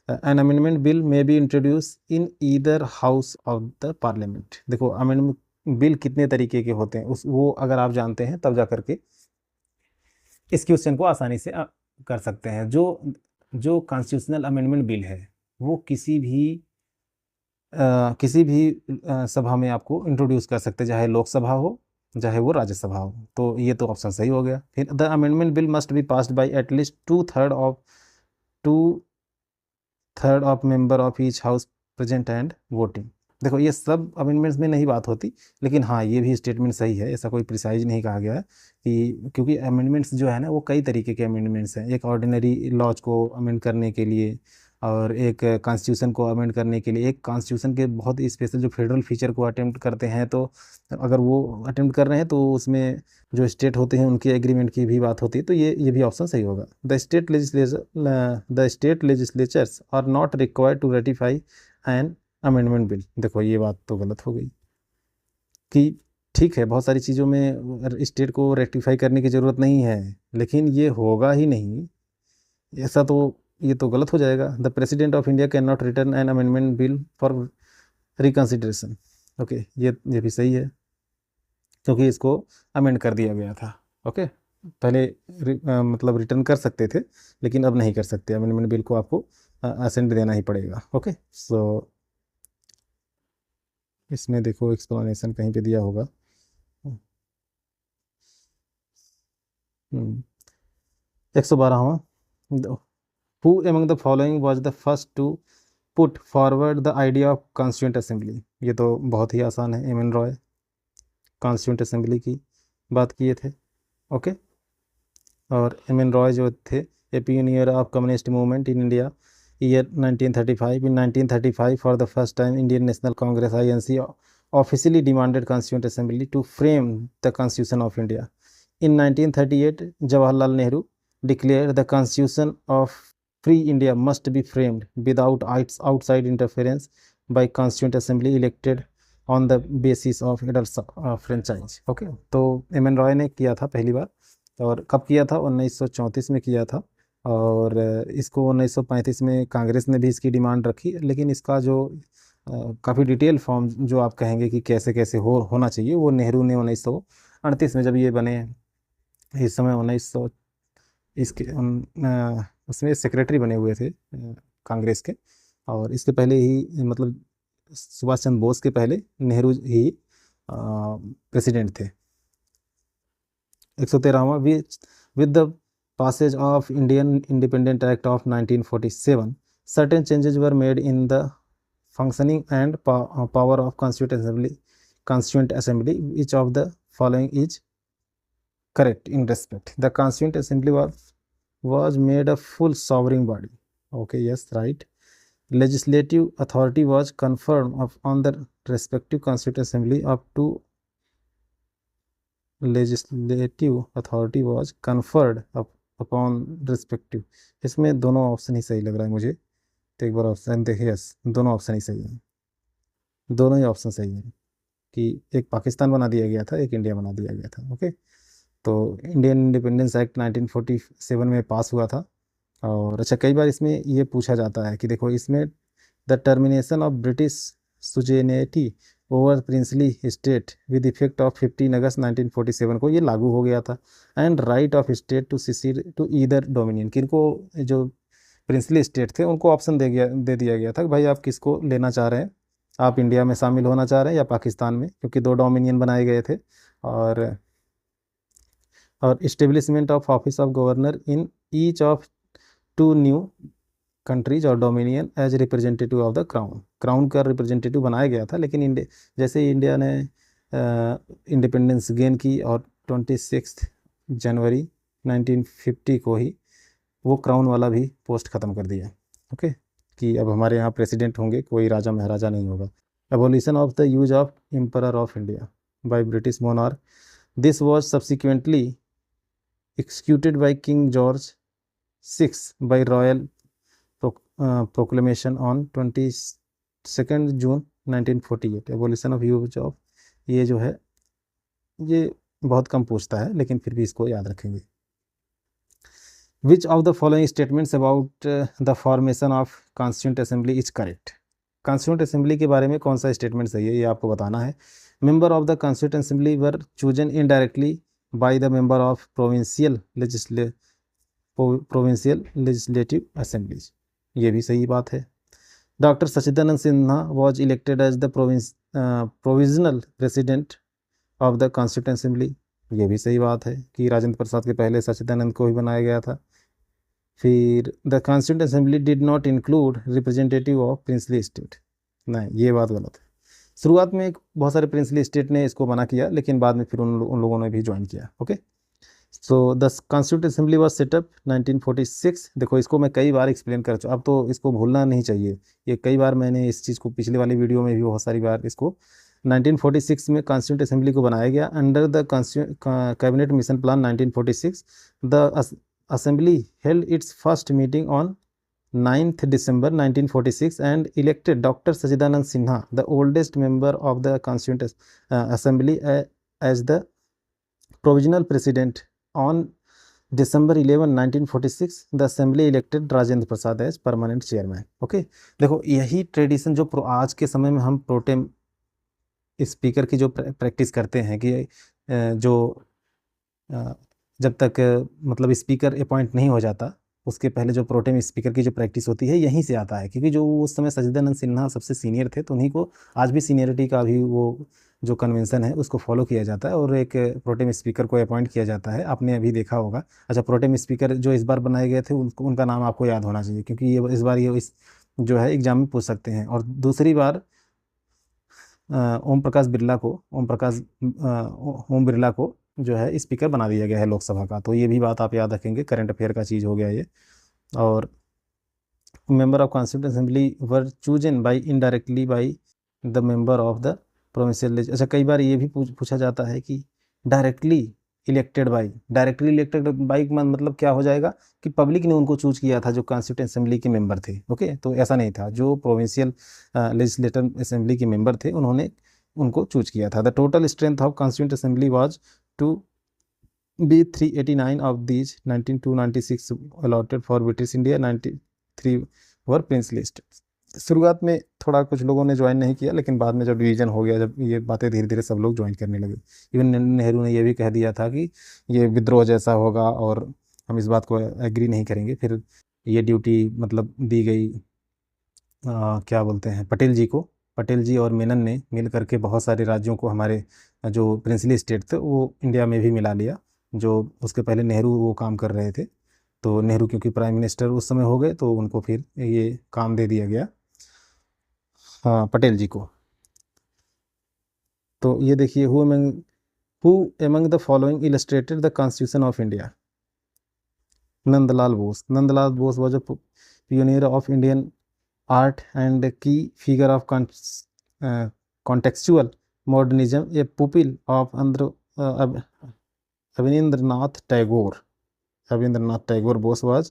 A: An amendment bill may be introduce in either house of the parliament. देखो, bill कितने तरीके के होते हैं उस वो अगर आप जानते हैं तब जा करके इस क्वेश्चन को आसानी से कर सकते हैं। जो जो कॉन्स्टिट्यूशनल अमेंडमेंट बिल है वो किसी भी सभा में आपको इंट्रोड्यूस कर सकते हैं, चाहे लोकसभा हो चाहे वो राज्यसभा हो। तो ये तो ऑप्शन सही हो गया। फिर the amendment bill must be passed by at least to third of member of each house present and voting. देखो ये सब अमेंडमेंट्स में नहीं बात होती, लेकिन हाँ ये भी स्टेटमेंट सही है, ऐसा कोई प्रिसाइज नहीं कहा गया है कि, क्योंकि अमेंडमेंट्स जो है ना वो कई तरीके के अमेंडमेंट्स हैं। एक ऑर्डिनरी लॉज को अमेंड करने के लिए और एक कॉन्स्टिट्यूशन को अमेंड करने के लिए, एक कॉन्स्टिट्यूशन के बहुत स्पेशल जो फेडरल फीचर को अटेम्प्ट करते हैं, तो अगर वो अटेम्प्ट कर रहे हैं तो उसमें जो स्टेट होते हैं उनके एग्रीमेंट की भी बात होती है। तो ये भी ऑप्शन सही होगा। The state legislatures are not required to ratify an amendment bill. देखो ये बात तो गलत हो गई कि ठीक है बहुत सारी चीज़ों में स्टेट को रेक्टिफाई करने की ज़रूरत नहीं है, लेकिन ये होगा ही नहीं ऐसा, तो ये तो गलत हो जाएगा। The president of India can not return N amendment bill for reconsideration. Okay ये भी सही है क्योंकि इसको अमेंड कर दिया गया था। ओके पहले मतलब रिटर्न कर सकते थे लेकिन अब नहीं कर सकते, अमेंडमेंट बिल को आपको असेंट देना ही पड़ेगा। ओके सो इसमें देखो एक्सप्लेनेशन कहीं पे दिया होगा। 112वां, who among the following was the first to put forward the idea of constituent assembly. ये तो बहुत ही आसान है, M N Roy constituent assembly की बात किए थे। ओके और एम एन रॉय जो थे a pioneer of communist movement in India year 1935। In 1935 for the first time Indian National Congress INC officially demanded constituent assembly to frame the constitution of India. In 1938, Jawaharlal Nehru declared the Constitution of Free India must be framed without outside interference by Constituent Assembly elected on the basis of adult franchise. Okay, तो M N Roy ने किया था पहली बार, और कब किया था? 1934 में किया था, और इसको 1935 में कांग्रेस ने भी इसकी डिमांड रखी, लेकिन इसका जो काफ़ी डिटेल फॉर्म जो आप कहेंगे कि कैसे कैसे होना चाहिए, वो नेहरू ने 1938 में जब ये बने, इस समय 1900 इसके उसमें सेक्रेटरी बने हुए थे कांग्रेस के, और इसके पहले ही मतलब सुभाष चंद्र बोस के पहले नेहरू ही प्रेसिडेंट थे। 113वां, with the passage of Indian Independent Act of 1947, certain changes were made in the functioning and power of Constituent Assembly. Which of the following is correct in respect? The Constituent Assembly was made a full sovereign body. Okay, yes, right. Legislative authority was conferred on the respective Constituent Assembly up to legislative authority was conferred upon respective. इसमें दोनों option ही सही लग रहा है मुझे, तो एक बार option देखिए। यस, दोनों ऑप्शन ही सही है, दोनों ही ऑप्शन सही है कि एक पाकिस्तान बना दिया गया था, एक इंडिया बना दिया गया था। ओके तो इंडियन इंडिपेंडेंस एक्ट 1947 में पास हुआ था। और अच्छा, कई बार इसमें ये पूछा जाता है कि देखो इसमें the termination of British suzerainty over princely state with effect of 15 August 1947 को ये लागू हो गया था। And right of state to secede to either dominion, किनको जो प्रिंसली स्टेट थे उनको ऑप्शन दे दिया गया था कि भाई आप किसको लेना चाह रहे हैं, आप इंडिया में शामिल होना चाह रहे हैं या पाकिस्तान में, क्योंकि दो डोमिनियन बनाए गए थे। और establishment of office of governor in each of two new countries और dominion as representative of the crown का रिप्रेजेंटेटिव बनाया गया था। लेकिन जैसे ही इंडिया ने इंडिपेंडेंस गेन की और 26 जनवरी 1950 को ही वो क्राउन वाला भी पोस्ट ख़त्म कर दिया। ओके कि अब हमारे यहाँ प्रेसिडेंट होंगे, कोई राजा महाराजा नहीं होगा। Abolition of the use of emperor of India by British monarch, this was subsequently executed by king George 6 by royal proclamation on 22 June 1948। Abolition of use of, ये जो है ये बहुत कम पूछता है, लेकिन फिर भी इसको याद रखेंगे। विच of the following statements about the formation of constituent assembly is correct? Constituent assembly के बारे में कौन सा स्टेटमेंट सही है, ये आपको बताना है। Member of the constituent assembly were chosen indirectly by the member of provincial legislative assemblies, ये भी सही बात है। Doctor Sachchidanand Sinha was elected as the provisional president of the constituent assembly, ये भी सही बात है कि राजेंद्र प्रसाद के पहले सच्चिदानंद को ही बनाया गया था। फिर the constituent assembly did not include representative of princely state, नहीं ये बात गलत है। शुरुआत में बहुत सारे प्रिंसली स्टेट ने इसको मना किया, लेकिन बाद में फिर उन लोगों ने भी ज्वाइन किया। Okay, so the constituent assembly was setup 1946। देखो इसको मैं कई बार एक्सप्लेन कर चुका, अब तो इसको भूलना नहीं चाहिए, ये कई बार मैंने इस चीज़ को पिछले वाली वीडियो में भी बहुत सारी बार इसको 1946 में कॉन्स्टिट्यूंट असेंबली को बनाया गया under the cabinet mission plan 1946। The assembly held it's first meeting on 9th December 1946 and elected Dr. Sachidanand Sinha, the oldest member of the Constituent Assembly, as the provisional president. On December 11, 1946, the Assembly elected Rajendra Prasad as permanent chairman. Okay, देखो यही tradition जो आज के समय में हम pro tem speaker की जो प्रैक्टिस करते हैं कि जो जब तक मतलब स्पीकर अपॉइंट नहीं हो जाता उसके पहले जो प्रोटेम स्पीकर की जो प्रैक्टिस होती है यहीं से आता है, क्योंकि जो उस समय सच्चिदानंद सिन्हा सबसे सीनियर थे तो उन्हीं को आज भी सीनियरिटी का भी वो जो कन्वेंशन है उसको फॉलो किया जाता है और एक प्रोटेम स्पीकर को अपॉइंट किया जाता है। आपने अभी देखा होगा। अच्छा, प्रोटेम स्पीकर जो इस बार बनाए गए थे उनका नाम आपको याद होना चाहिए, क्योंकि ये इस बार ये जो है एग्जाम में पूछ सकते हैं। और दूसरी बार ओम बिरला को जो है स्पीकर बना दिया गया है लोकसभा का, तो ये भी बात आप याद रखेंगे, करंट अफेयर का चीज़ हो गया ये। और member of constituent assembly were chosen bye indirectly by the member of the provincial. अच्छा, कई बार ये भी पूछा जाता है कि डायरेक्टली इलेक्टेड बाई मतलब क्या हो जाएगा कि पब्लिक ने उनको चूज किया था जो कॉन्स्टिट्यूंट असेंबली के मेंबर थे। ओके, तो ऐसा नहीं था, जो प्रोविंशियल लेजिस्लेटिव असेंबली के मेंबर थे उन्होंने उनको चूज किया था। The total strength of constituent assembly was to be 389 of these 296 allotted for British India, 93 were princely states. शुरुआत में थोड़ा कुछ लोगों ने ज्वाइन नहीं किया, लेकिन बाद में जब डिवीजन हो गया, जब ये बातें धीरे धीरे सब लोग ज्वाइन करने लगे। इवन नेहरू ने यह भी कह दिया था कि ये विद्रोह जैसा होगा और हम इस बात को एग्री नहीं करेंगे। फिर ये ड्यूटी मतलब दी गई क्या बोलते हैं पटेल जी और मेनन ने मिल करके बहुत सारे राज्यों को हमारे जो प्रिंसली स्टेट थे वो इंडिया में भी मिला लिया। जो उसके पहले नेहरू वो काम कर रहे थे, तो नेहरू क्योंकि प्राइम मिनिस्टर उस समय हो गए तो उनको फिर ये काम दे दिया गया पटेल जी को। तो ये देखिए, who among the following illustrated the constitution of India? Nandlal Bose was a pioneer of Indian art and a key figure of contextual modernism, a pupil of Rabindranath Tagore. Rabindranath Tagore Bose was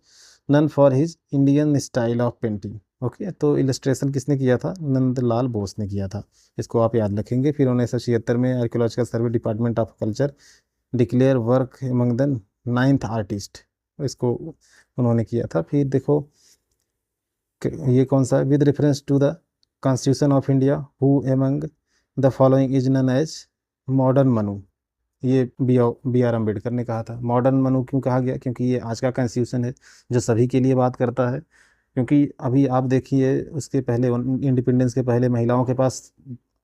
A: known for his Indian style of painting. Okay, तो illustration किसने किया था? नंदलाल बोस ने किया था, इसको आप याद रखेंगे। फिर 1976 में archaeological survey department of culture declare work among the 9th artist, इसको उन्होंने किया था। फिर देखो ये कौन सा, with reference to the constitution of India who among the following is known as modern Manu, ये बी आर अम्बेडकर ने कहा था। मॉडर्न मनु क्यों कहा गया? क्योंकि ये आज का कॉन्स्टिट्यूशन है जो सभी के लिए बात करता है। क्योंकि अभी आप देखिए, उसके पहले इंडिपेंडेंस के पहले महिलाओं के पास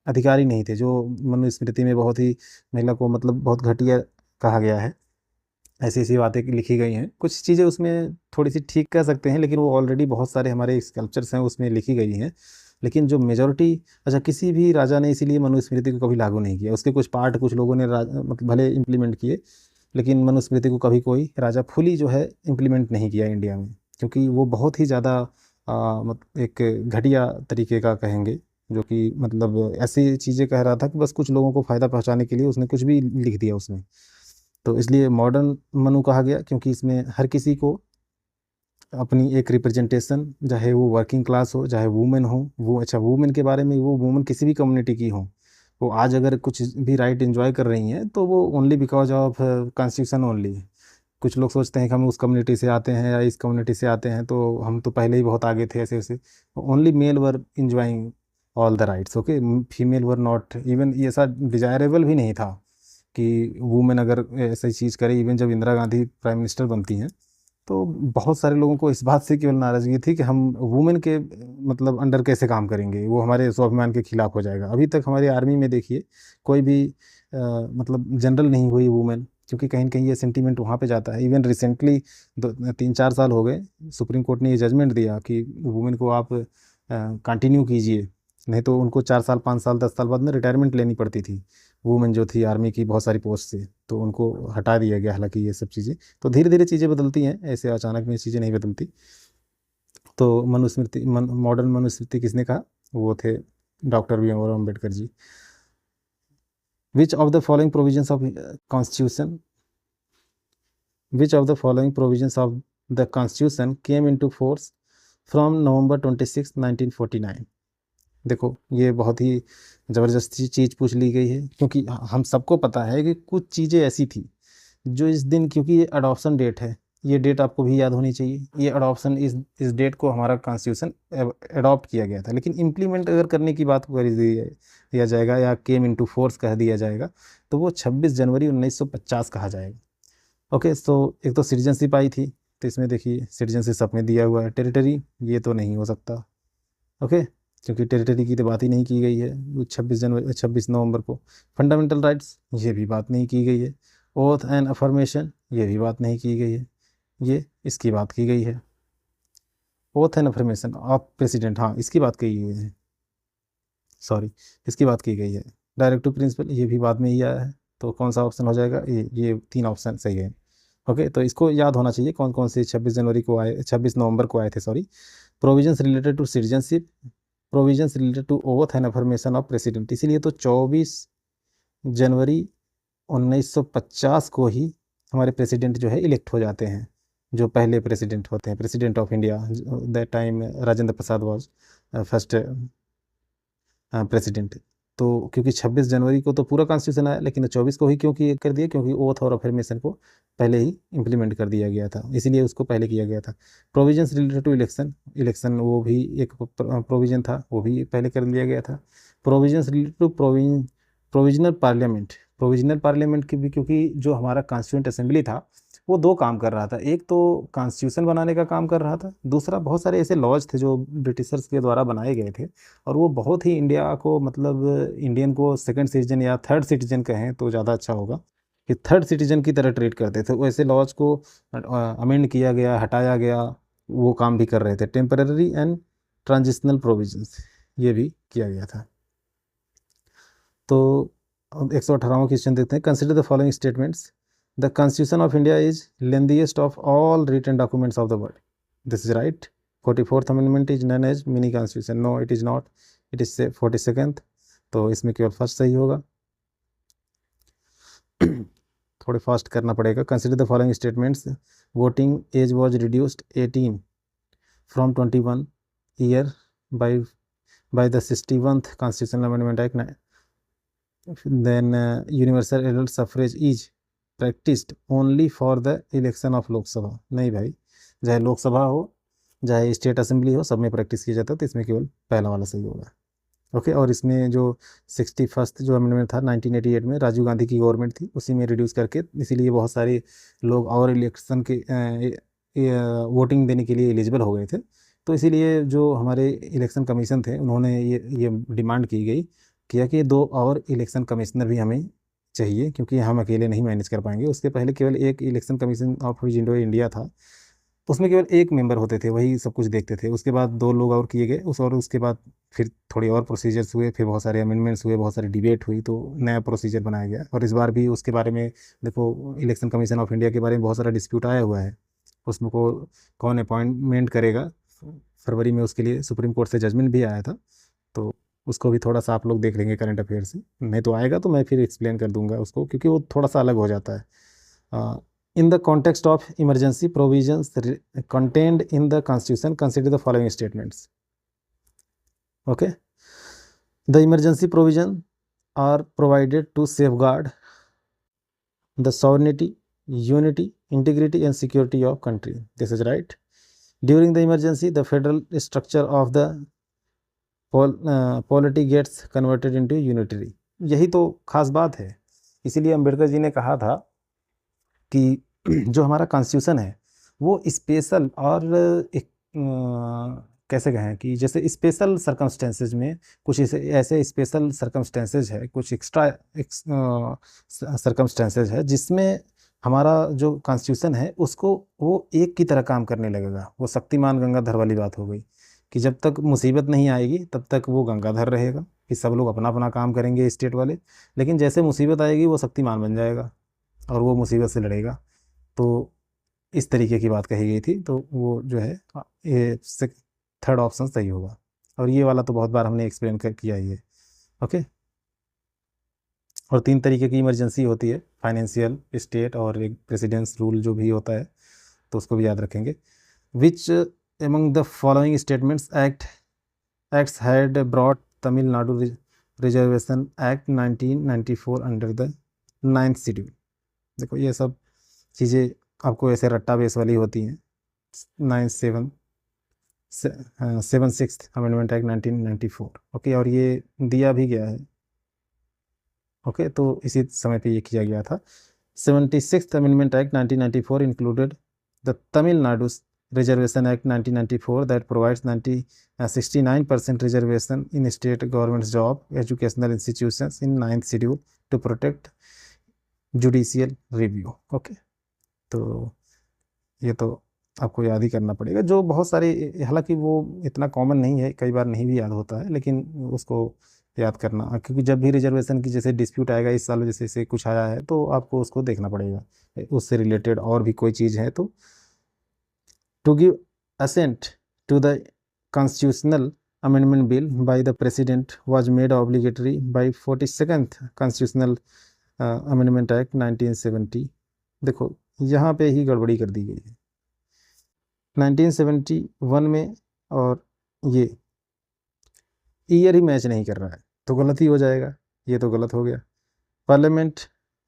A: अधिकार ही नहीं थे, जो मनुस्मृति में बहुत ही महिला को मतलब बहुत घटिया कहा गया है। ऐसी ऐसी बातें लिखी गई हैं, कुछ चीज़ें उसमें थोड़ी सी ठीक कह सकते हैं, लेकिन वो ऑलरेडी बहुत सारे हमारे स्कल्पचर्स हैं उसमें लिखी गई हैं। लेकिन जो मेजॉरिटी, अच्छा, किसी भी राजा ने इसीलिए मनुस्मृति को कभी लागू नहीं किया। उसके कुछ पार्ट कुछ लोगों ने मतलब भले इम्प्लीमेंट किए, लेकिन मनुस्मृति को कभी कोई राजा फुली जो है इम्प्लीमेंट नहीं किया इंडिया में, क्योंकि वो बहुत ही ज़्यादा मतलब एक घटिया तरीके का कहेंगे, जो कि मतलब ऐसी चीज़ें कह रहा था कि बस कुछ लोगों को फ़ायदा पहुँचाने के लिए उसने कुछ भी लिख दिया उसमें। तो इसलिए मॉडर्न मनु कहा गया, क्योंकि इसमें हर किसी को अपनी एक रिप्रेजेंटेशन, चाहे वो वर्किंग क्लास हो, चाहे वुमेन हो, वो अच्छा वुमेन के बारे में, वो वुमेन किसी भी कम्युनिटी की हो, वो आज अगर कुछ भी राइट एंजॉय कर रही हैं तो वो only because of constitution only. कुछ लोग सोचते हैं कि हम उस कम्युनिटी से आते हैं या इस कम्युनिटी से आते हैं तो हम तो पहले ही बहुत आगे थे, ऐसे वैसे। Only mail were enjoying all the rights, okay, female were not even, ये ऐसा डिजायरेबल भी नहीं था कि वुमेन अगर ऐसी चीज़ करे। इवन जब इंदिरा गांधी प्राइम मिनिस्टर बनती हैं तो बहुत सारे लोगों को इस बात से केवल नाराज़गी थी कि हम वुमेन के मतलब अंडर कैसे काम करेंगे, वो हमारे स्वाभिमान के खिलाफ हो जाएगा। अभी तक हमारी आर्मी में देखिए कोई भी मतलब जनरल नहीं हुई वुमेन, क्योंकि कहीं न कहीं ये सेंटीमेंट वहाँ पे जाता है। इवन रिसेंटली 3-4 साल हो गए, सुप्रीम कोर्ट ने ये जजमेंट दिया कि वुमेन को आप कंटिन्यू कीजिए, नहीं तो उनको 4 साल 5 साल 10 साल बाद में रिटायरमेंट लेनी पड़ती थी। वुमेन जो थी आर्मी की बहुत सारी पोस्ट से, तो उनको हटा दिया गया। हालांकि ये सब चीज़ें तो धीरे धीरे चीज़ें बदलती हैं, ऐसे अचानक में चीज़ें नहीं बदलती। तो मनुस्मृति मॉडर्न मनुस्मृति किसने कहा? वो थे doctor Bhimrao Ambedkar ji. Which of the following provisions of constitution which of the following provisions of the constitution came into force from November 26, 1949? देखो ये बहुत ही ज़बरदस्ती चीज़ पूछ ली गई है, क्योंकि हम सबको पता है कि कुछ चीज़ें ऐसी थी जो इस दिन, क्योंकि ये अडॉप्शन डेट है, ये डेट आपको भी याद होनी चाहिए। ये अडॉप्शन, इस डेट को हमारा कॉन्स्टिट्यूशन अडॉप्ट किया गया था, लेकिन इम्प्लीमेंट अगर करने की बात कर दिया जाएगा या केम इनटू फोर्स कह दिया जाएगा तो वो 26 जनवरी 1950 कहा जाएगा। ओके, तो एक तो सिटीजनशिप आई थी, तो इसमें देखिए सिटीजनशिप सब में दिया हुआ है। टेरिटरी ये तो नहीं हो सकता, ओके, क्योंकि टेरिटरी की तो बात ही नहीं की गई है वो 26 नवंबर को। फंडामेंटल राइट्स ये भी बात नहीं की गई है। ओथ एंड अफर्मेशन ये भी बात नहीं की गई है, ये इसकी बात की गई है। Oath and affirmation of president, हाँ इसकी बात की गई है, सॉरी इसकी बात की गई है। डायरेक्टिव प्रिंसिपल ये भी बाद में ही आया है, तो कौन सा ऑप्शन हो जाएगा? ये 3 ऑप्शन सही है। ओके, तो इसको याद होना चाहिए कौन कौन से 26 नवंबर को आए थे, sorry. Provisions related to citizenship, provisions related to oath and affirmation of president, इसीलिए तो 24 जनवरी 1950 को ही हमारे प्रेसिडेंट जो है इलेक्ट हो जाते हैं, जो पहले प्रेसिडेंट होते हैं, president of India. That time Rajendra Prasad was first president. तो क्योंकि 26 जनवरी को तो पूरा कॉन्स्टिट्यूशन आया, लेकिन 24 को ही क्यों कर दिया? क्योंकि ओथ और अफर्मेशन को पहले ही इम्प्लीमेंट कर दिया गया था, इसीलिए उसको पहले किया गया था। प्रोविजंस रिलेटेड टू इलेक्शन वो भी एक प्रोविजन था, वो भी पहले कर लिया गया था। Provisions related to provisional parliament की भी, क्योंकि जो हमारा कॉन्स्टिट्यूंट असेंबली था वो 2 काम कर रहा था। एक तो कॉन्स्टिट्यूशन बनाने का काम कर रहा था, दूसरा बहुत सारे ऐसे लॉज थे जो ब्रिटिशर्स के द्वारा बनाए गए थे, और वो बहुत ही इंडिया को, मतलब इंडियन को सेकंड सिटीजन या थर्ड सिटीजन कहें तो ज़्यादा अच्छा होगा, कि थर्ड सिटीजन की तरह ट्रीट करते थे। वैसे लॉज को अमेंड किया गया, हटाया गया, वो काम भी कर रहे थे। टेम्पररी एंड ट्रांजिशनल प्रोविजंस ये भी किया गया था। तो 118वां क्वेश्चन देखते हैं। Consider the following statements. The constitution of India is lengthiest of all written documents of the world. This is right. 44th amendment is known as mini constitution. No it is not, it is 42nd। तो इसमें केवल first सही होगा। थोड़े fast करना पड़ेगा। Consider the following statements. Voting age was reduced 18 from 21 year by the 61th Constitutional Amendment Act. Then universal adult suffrage is practiced only for the election of लोक सभा। नहीं भाई, चाहे लोकसभा हो चाहे स्टेट असेंबली हो, सब में प्रैक्टिस किया जाता है, तो इसमें केवल पहला वाला सही होगा। ओके, और इसमें जो 61st जो अमेंडमेंट था 1988 में, राजीव गांधी की गवर्नमेंट थी, उसी में रिड्यूस करके, इसीलिए बहुत सारे लोग और इलेक्शन के वोटिंग देने के लिए एलिजिबल हो गए थे। तो इसीलिए जो हमारे इलेक्शन कमीशन थे उन्होंने ये डिमांड की गई कि 2 और इलेक्शन कमिश्नर भी हमें चाहिए, क्योंकि हम अकेले नहीं मैनेज कर पाएंगे। उसके पहले केवल एक इलेक्शन कमीशन ऑफ इंडिया था, उसमें केवल एक मेंबर होते थे, वही सब कुछ देखते थे। उसके बाद 2 लोग और किए गए उसके बाद फिर थोड़ी और प्रोसीजर्स हुए, फिर बहुत सारे अमेंडमेंट्स हुए, बहुत सारी डिबेट हुई, तो नया प्रोसीजर बनाया गया। और इस बार भी उसके बारे में देखो, इलेक्शन कमीशन ऑफ इंडिया के बारे में बहुत सारा डिस्प्यूट आया हुआ है। उसमें कौन अपॉइंटमेंट करेगा, फरवरी में उसके लिए सुप्रीम कोर्ट से जजमेंट भी आया था, तो उसको भी थोड़ा सा आप लोग देख लेंगे करंट अफेयर से। नहीं तो आएगा तो मैं फिर एक्सप्लेन कर दूंगा उसको, क्योंकि वो थोड़ा सा अलग हो जाता है। In the context of emergency provisions contained in the Constitution, consider the following statements. Okay, the emergency provisions are provided to safeguard the sovereignty, unity integrity and security of country. This is right. During the emergency, the federal structure of the polity gets converted into unitary. यही तो खास बात है। इसीलिए अंबेडकर जी ने कहा था कि जो हमारा कॉन्स्टिट्यूशन है वो स्पेशल और एक कैसे कहें कि जैसे स्पेशल सर्कमस्टेंसेज में कुछ ऐसे स्पेशल सर्कमस्टेंसेज है, कुछ एक्स्ट्रा सर्कमस्टेंसेज है जिसमें हमारा जो कॉन्स्टिट्यूशन है उसको वो एक की तरह काम करने लगेगा। वो शक्तिमान गंगाधर वाली बात हो गई कि जब तक मुसीबत नहीं आएगी तब तक वो गंगाधर रहेगा कि सब लोग अपना अपना काम करेंगे स्टेट वाले, लेकिन जैसे मुसीबत आएगी वो शक्तिमान बन जाएगा और वो मुसीबत से लड़ेगा। तो इस तरीके की बात कही गई थी। तो वो जो है ये थर्ड ऑप्शन सही होगा। और ये वाला तो बहुत बार हमने एक्सप्लेन कर किया ही है। ओके, और 3 तरीके की इमरजेंसी होती है, फाइनेंशियल, स्टेट और एक प्रेसिडेंस रूल जो भी होता है, तो उसको भी याद रखेंगे। Which among the following statements acts had brought Tamil Nadu reservation act 1994 under the 9th schedule. देखो ये सब चीज़ें आपको ऐसे रट्टा बेस वाली होती हैं। 76th amendment act 1994। ओके, और ये दिया भी गया है। ओके, तो इसी समय पे ये किया गया था। 76th amendment act 1994 included the Tamil Nadu reservation act 1994 that provides 69% reservation in state government job educational institutions in 9th schedule to protect judicial review. Okay, तो ये तो आपको याद ही करना पड़ेगा। जो बहुत सारे, हालांकि वो इतना कॉमन नहीं है, कई बार नहीं भी याद होता है, लेकिन उसको याद करना, क्योंकि जब भी रिजर्वेशन की जैसे डिस्प्यूट आएगा इस साल जैसे से कुछ आया है तो आपको उसको देखना पड़ेगा, उससे रिलेटेड और भी कोई चीज़ है तो। To give assent to the constitutional amendment bill by the president was made obligatory by 42nd constitutional amendment act 1970। देखो यहाँ पे ही गड़बड़ी कर दी गई है 1971 में, और ये ईयर ही मैच नहीं कर रहा है तो गलत ही हो जाएगा। ये तो गलत हो गया। Parliament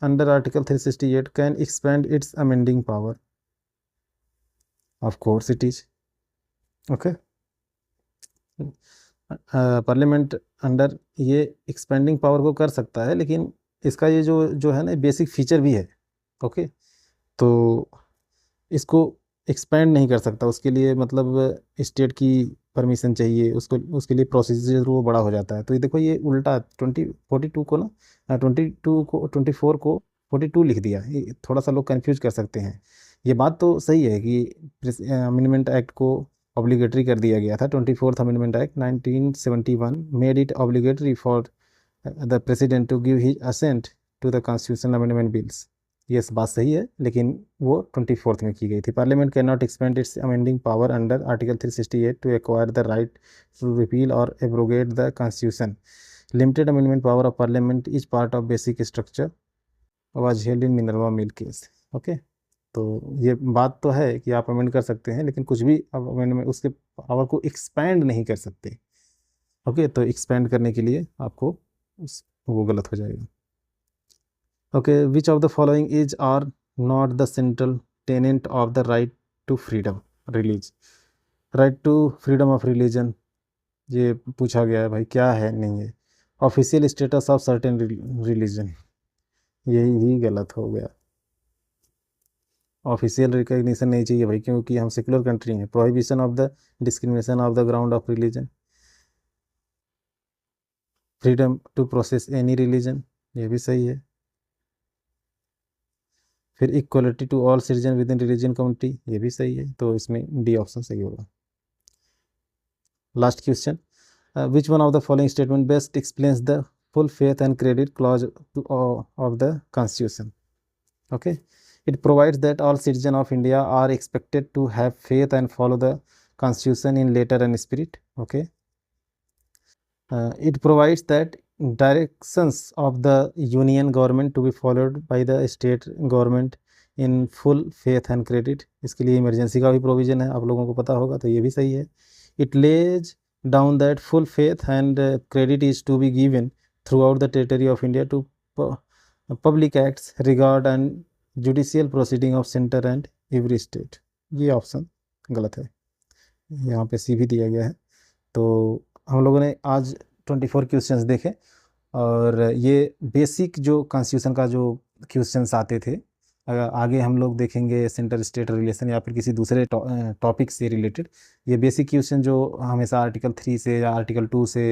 A: under article 368 can expand its amending power. Of course it is. Okay, parliament under ये एक्सपेंडिंग पावर को कर सकता है, लेकिन इसका ये जो है ना बेसिक फीचर भी है। ओके, तो इसको एक्सपेंड नहीं कर सकता, उसके लिए मतलब स्टेट की परमिशन चाहिए उसको, उसके लिए प्रोसीजर वो बड़ा हो जाता है। तो ये देखो ये उल्टा 42 को ना 22 को 24 को 42 लिख दिया। ये थोड़ा सा लोग कंफ्यूज कर सकते हैं। ये बात तो सही है कि अमेंडमेंट एक्ट को ऑब्लिगेटरी कर दिया गया था। 24th amendment act 1971 made it obligatory for the president to give his assent to the constitution amendment bills. ये बात सही है, लेकिन वो 24th में की गई थी। Parliament can not expand its amending power under article 368 to acquire the right to repeal और abrogate the constitution. Limited amendment power of parliament is part of basic structure was held in Minerva Mill case. Okay, तो ये बात तो है कि आप amend कर सकते हैं, लेकिन कुछ भी आप अमेंडमेंट उसके पावर को एक्सपैंड नहीं कर सकते। ओके, तो एक्सपैंड करने के लिए आपको वो गलत हो जाएगा। Okay, which of the following is are not the central tenet of the right to freedom religion? Right to freedom of religion, ये पूछा गया है भाई, क्या है? नहीं है। Official status of certain religion, यही गलत हो गया। ऑफिशियल रिकॉग्निशन नहीं चाहिए भाई, क्योंकि हम सेकुलर कंट्री हैं। Prohibition of the discrimination of the ground of religion, freedom to process any religion, ये भी सही है। फिर equality to all citizen within religion community, ये भी सही है। तो इसमें डी ऑप्शन सही होगा। Last question, which one of the following statement best explains the full faith and credit clause of the constitution? Okay, it provides that all citizen of India are expected to have faith and follow the constitution in letter and spirit. Okay, it provides that directions of the union government to be followed by the state government in full faith and credit। इसके लिए emergency का भी provision है, आप लोगों को पता होगा, तो ये भी सही है। it lays down that full faith and credit is to be given throughout the territory of India to public acts, regard and judicial proceeding of centre and every state, ये ऑप्शन गलत है, यहाँ पे सी भी दिया गया है। तो हम लोगों ने आज 24 क्वेश्चंस देखे और ये बेसिक जो कॉन्स्टिट्यूशन का जो क्वेश्चंस आते थे। अगर आगे हम लोग देखेंगे सेंटर स्टेट रिलेशन या फिर किसी दूसरे टॉपिक से रिलेटेड, ये बेसिक क्वेश्चन जो हमेशा आर्टिकल 3 से या आर्टिकल 2 से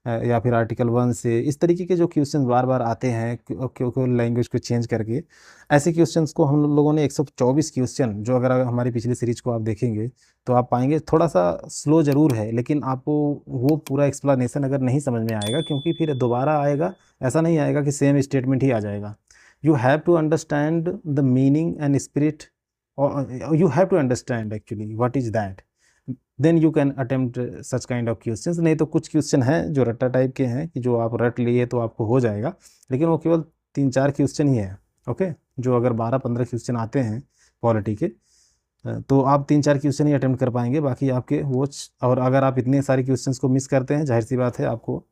A: या फिर आर्टिकल 1 से, इस तरीके के जो क्वेश्चन बार बार आते हैं क्योंकि लैंग्वेज को चेंज करके, ऐसे क्वेश्चंस को हम लोगों ने 124 क्वेश्चन, जो अगर हमारी पिछली सीरीज को आप देखेंगे तो आप पाएंगे थोड़ा सा स्लो ज़रूर है, लेकिन आपको वो पूरा एक्सप्लेनेशन अगर नहीं समझ में आएगा, क्योंकि फिर दोबारा आएगा, ऐसा नहीं आएगा कि सेम स्टेटमेंट ही आ जाएगा। you have to understand the meaning and spirit, or you have to understand actually what is that, then you can attempt such kind of questions। नहीं तो कुछ क्वेश्चन हैं जो रट्टा टाइप के हैं कि जो आप रट लिए तो आपको हो जाएगा, लेकिन वो केवल 3-4 क्वेश्चन ही है। ओके, जो अगर 12-15 क्वेश्चन आते हैं पॉलिटी के, तो आप 3-4 क्वेश्चन ही अटेम्प्ट कर पाएंगे, बाकी आपके वो। और अगर आप इतने सारे क्वेश्चंस को मिस करते हैं, जाहिर सी बात है आपको,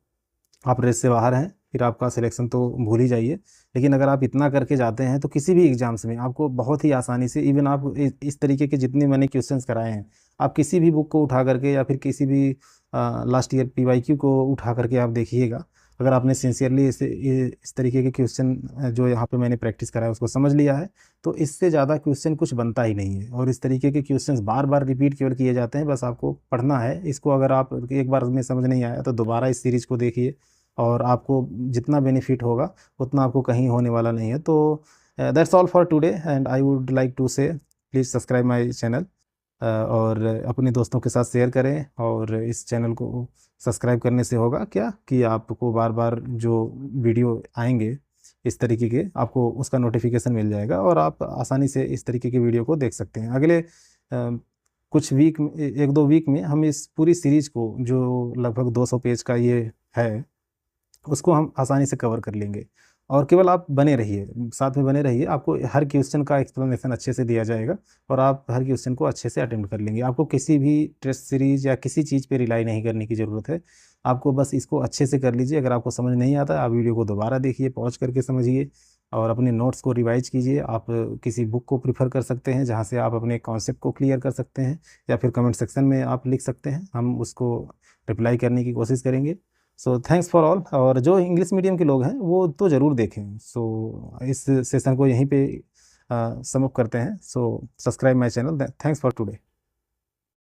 A: आप रेस से बाहर हैं, फिर आपका सिलेक्शन तो भूल ही जाइए। लेकिन अगर आप इतना करके जाते हैं तो किसी भी एग्जाम्स में आपको बहुत ही आसानी से, इवन आप इस तरीके के जितने मैंने क्वेश्चंस कराए हैं, आप किसी भी बुक को उठा करके या फिर किसी भी लास्ट ईयर PYQ को उठा करके आप देखिएगा, अगर आपने सिंसियरली इस तरीके के क्वेश्चन जो यहाँ पे मैंने प्रैक्टिस कराया उसको समझ लिया है, तो इससे ज़्यादा क्वेश्चन कुछ बनता ही नहीं है। और इस तरीके के क्वेश्चंस बार बार रिपीट केवल किए जाते हैं, बस आपको पढ़ना है इसको। अगर आप एक बार में समझ नहीं आया तो दोबारा इस सीरीज़ को देखिए, और आपको जितना बेनिफिट होगा उतना आपको कहीं होने वाला नहीं है। तो that's all for today, and I would like to say please subscribe my channel, और अपने दोस्तों के साथ शेयर करें। और इस चैनल को सब्सक्राइब करने से होगा क्या कि आपको बार बार जो वीडियो आएंगे इस तरीके के, आपको उसका नोटिफिकेशन मिल जाएगा और आप आसानी से इस तरीके के वीडियो को देख सकते हैं। अगले कुछ वीक, 1-2 वीक में हम इस पूरी सीरीज़ को, जो लगभग 200 पेज का ये है, उसको हम आसानी से कवर कर लेंगे। और केवल आप बने रहिए, साथ में बने रहिए, आपको हर क्वेश्चन का एक्सप्लेनेशन अच्छे से दिया जाएगा और आप हर क्वेश्चन को अच्छे से अटेम्प्ट कर लेंगे। आपको किसी भी टेस्ट सीरीज या किसी चीज़ पे रिलाई नहीं करने की ज़रूरत है, आपको बस इसको अच्छे से कर लीजिए। अगर आपको समझ नहीं आता, आप वीडियो को दोबारा देखिए, पॉज करके समझिए और अपने नोट्स को रिवाइज कीजिए। आप किसी बुक को प्रीफर कर सकते हैं जहाँ से आप अपने कॉन्सेप्ट को क्लियर कर सकते हैं, या फिर कमेंट सेक्शन में आप लिख सकते हैं, हम उसको रिप्लाई करने की कोशिश करेंगे। So thanks for all. और जो इंग्लिश मीडियम के लोग हैं वो तो ज़रूर देखें। सो इस सेशन को यहीं पे समअप करते हैं। So subscribe my channel. Thanks for today.